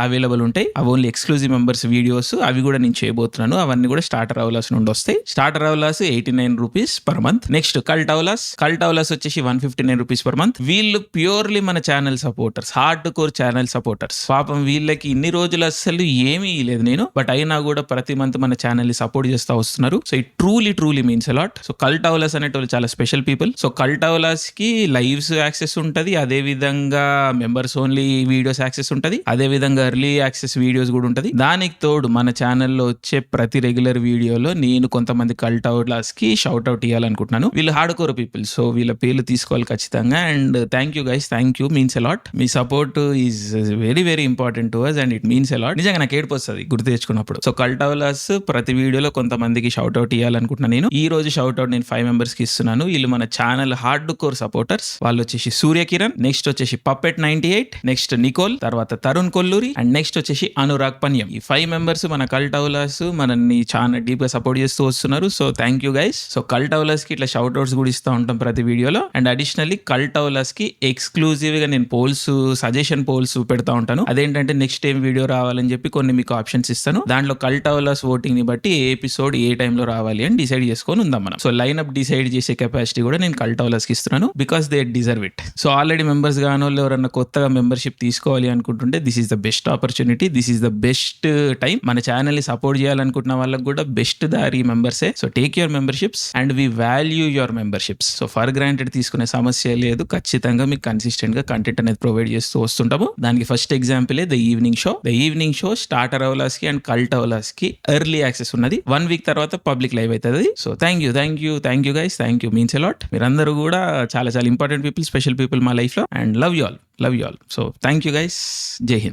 అవైలబుల్ ఉంటాయి. అవి ఓన్లీ ఎక్స్క్లూజివ్ మెంబర్స్ వీడియోస్, అవి కూడా నేను చేయబోతున్నాను. అవన్నీ కూడా స్టార్టర్ అవలాస్ నుండి వస్తాయి. స్టార్టర్ అవలాస్ 89 rupees per month. Next cult అవలాస్ వచ్చేసి 159 రూపీస్ పర్ మంత్. వీళ్ళు ప్యూర్లీ మన channel supporters, hard core channel supporters. పాపం వీళ్ళకి ఇన్ని రోజులు అసలు ఏమీ లేదు నేను, బట్ అయినా కూడా ప్రతి మంత్ మన ఛానల్ ని సపోర్ట్ చేస్తూ వస్తున్నారు. So it truly means a lot. So cult అవలాస్ అనేటోళ్ళు చాలా స్పెషల్ పీపుల్. సో కల్ట్ అవలాస్ కి లైవ్స్ యాక్సెస్ ఉంటది, అదే విధంగా మెంబర్స్ ఓన్లీ వీడియోస్ యాక్సెస్ ఉంటది, అదే విధంగా ఎర్లీ యాక్సెస్ వీడియోస్ కూడా ఉంటది. దానికి తోడు మన ఛానల్లో వచ్చే ప్రతి రెగ్యులర్ వీడియోలో నేను కొంతమంది కల్ట్ అవలాస్ కి షౌట్ అవుట్ ఇవ్వాలనుకుంటున్నాను. వీళ్ళు హార్డ్ కోర్ పీపుల్, సో వీళ్ళ పేర్లు తీసుకోవాలి ఖచ్చితంగా. And thank you guys, thank you, means a lot. మీ support is very important to us and it means a lot. నిజంగా నాకు ఏడుపు వస్తుంది గుర్తు తెచ్చుకున్నప్పుడు. సో కల్ట్ అవలాస్ ప్రతి వీడియోలో కొంతమందికి షౌట్ అవుట్ ఇవ్వాలనుకుంటున్నాను నేను. ఈ రోజు షౌట్ అవుట్ నేను 5 మెంబర్స్ కి ఇస్తున్నాను. వీళ్ళు మన ఛానల్ హార్డ్ కోర్ సపోర్టర్స్. వాళ్ళు వచ్చేసి సూర్య కిరణ్, నెక్స్ట్ వచ్చేసి పప్పెట్ 98, నెక్స్ట్ నికోల్, తర్వాత తరుణ్ కొల్లూరి, అండ్ నెక్స్ట్ వచ్చేసి అనురాగ్ పన్యం. ఈ 5 మెంబర్స్ మన కల్ట్ అవలాస్ మనల్ని చాలా డీప్ గా సపోర్ట్ చేస్తూ వస్తున్నారు. So thank you guys. So cult అవలాస్ కి ఇట్లా షౌట్ అవుట్స్ కూడా ఇస్తూ ఉంటాం ప్రతి వీడియోలో. అండ్ అడిషనల్లీ కల్ట్ అవలాస్ కి ఎక్స్క్లూజివ్ గా నేను పోల్స్, సజెషన్ పోల్స్ పెడతా ఉంటాను. అదేంటంటే నెక్స్ట్ ఏం వీడియో రావాలని చెప్పి కొన్ని మీకు ఆప్షన్స్ ఇస్తాను. దాంట్లో కల్ట్ అవలాస్ ఓటింగ్ ని బట్టి ఏ ఎపిసోడ్ ఏ టైంలో రావాలి అని డిసైడ్ చేసుకొని ఉందాం మనం. సో లైన్అప్ డిసైడ్ చేసే కెపాసిటీ కూడా నేను కల్ట్ అవలాస్ కి ఇస్తున్నాను, because they deserve it. So already members గానో ఎవరన్నా కొత్తగా మెంబర్షిప్ తీసుకోవాలి అనుకుంటుంటే this is the best opportunity, this is the best time. మన ఛానల్ ని సపోర్ట్ చేయాలనుకుంటున్న వాళ్ళకి కూడా బెస్ట్ దారి మెంబర్సే. So take your memberships and we value your memberships. So for granted తీసుకునే సమస్య లేదు. ఖచ్చితంగా మీకు కన్సిస్టెంట్ గా కంటెంట్ అనేది ప్రొవైడ్ చేస్తూ వస్తుంటాము. దానికి first example the evening show starter అవలాస్ కి అండ్ కల్ట్ అవలాస్ కి ఎర్లీ యాక్సెస్ ఉన్నది. 1 వీక్ తర్వాత పబ్లిక్ లైవ్ అవుతుంది. So thank you guys, thank you, means allot. మీరందరూ కూడా చాలా ఇంపార్టెంట్ పీపుల్, స్పెషల్ పీపుల్ మా లైఫ్ లో. And love you all. So thank you guys, జై హింద్.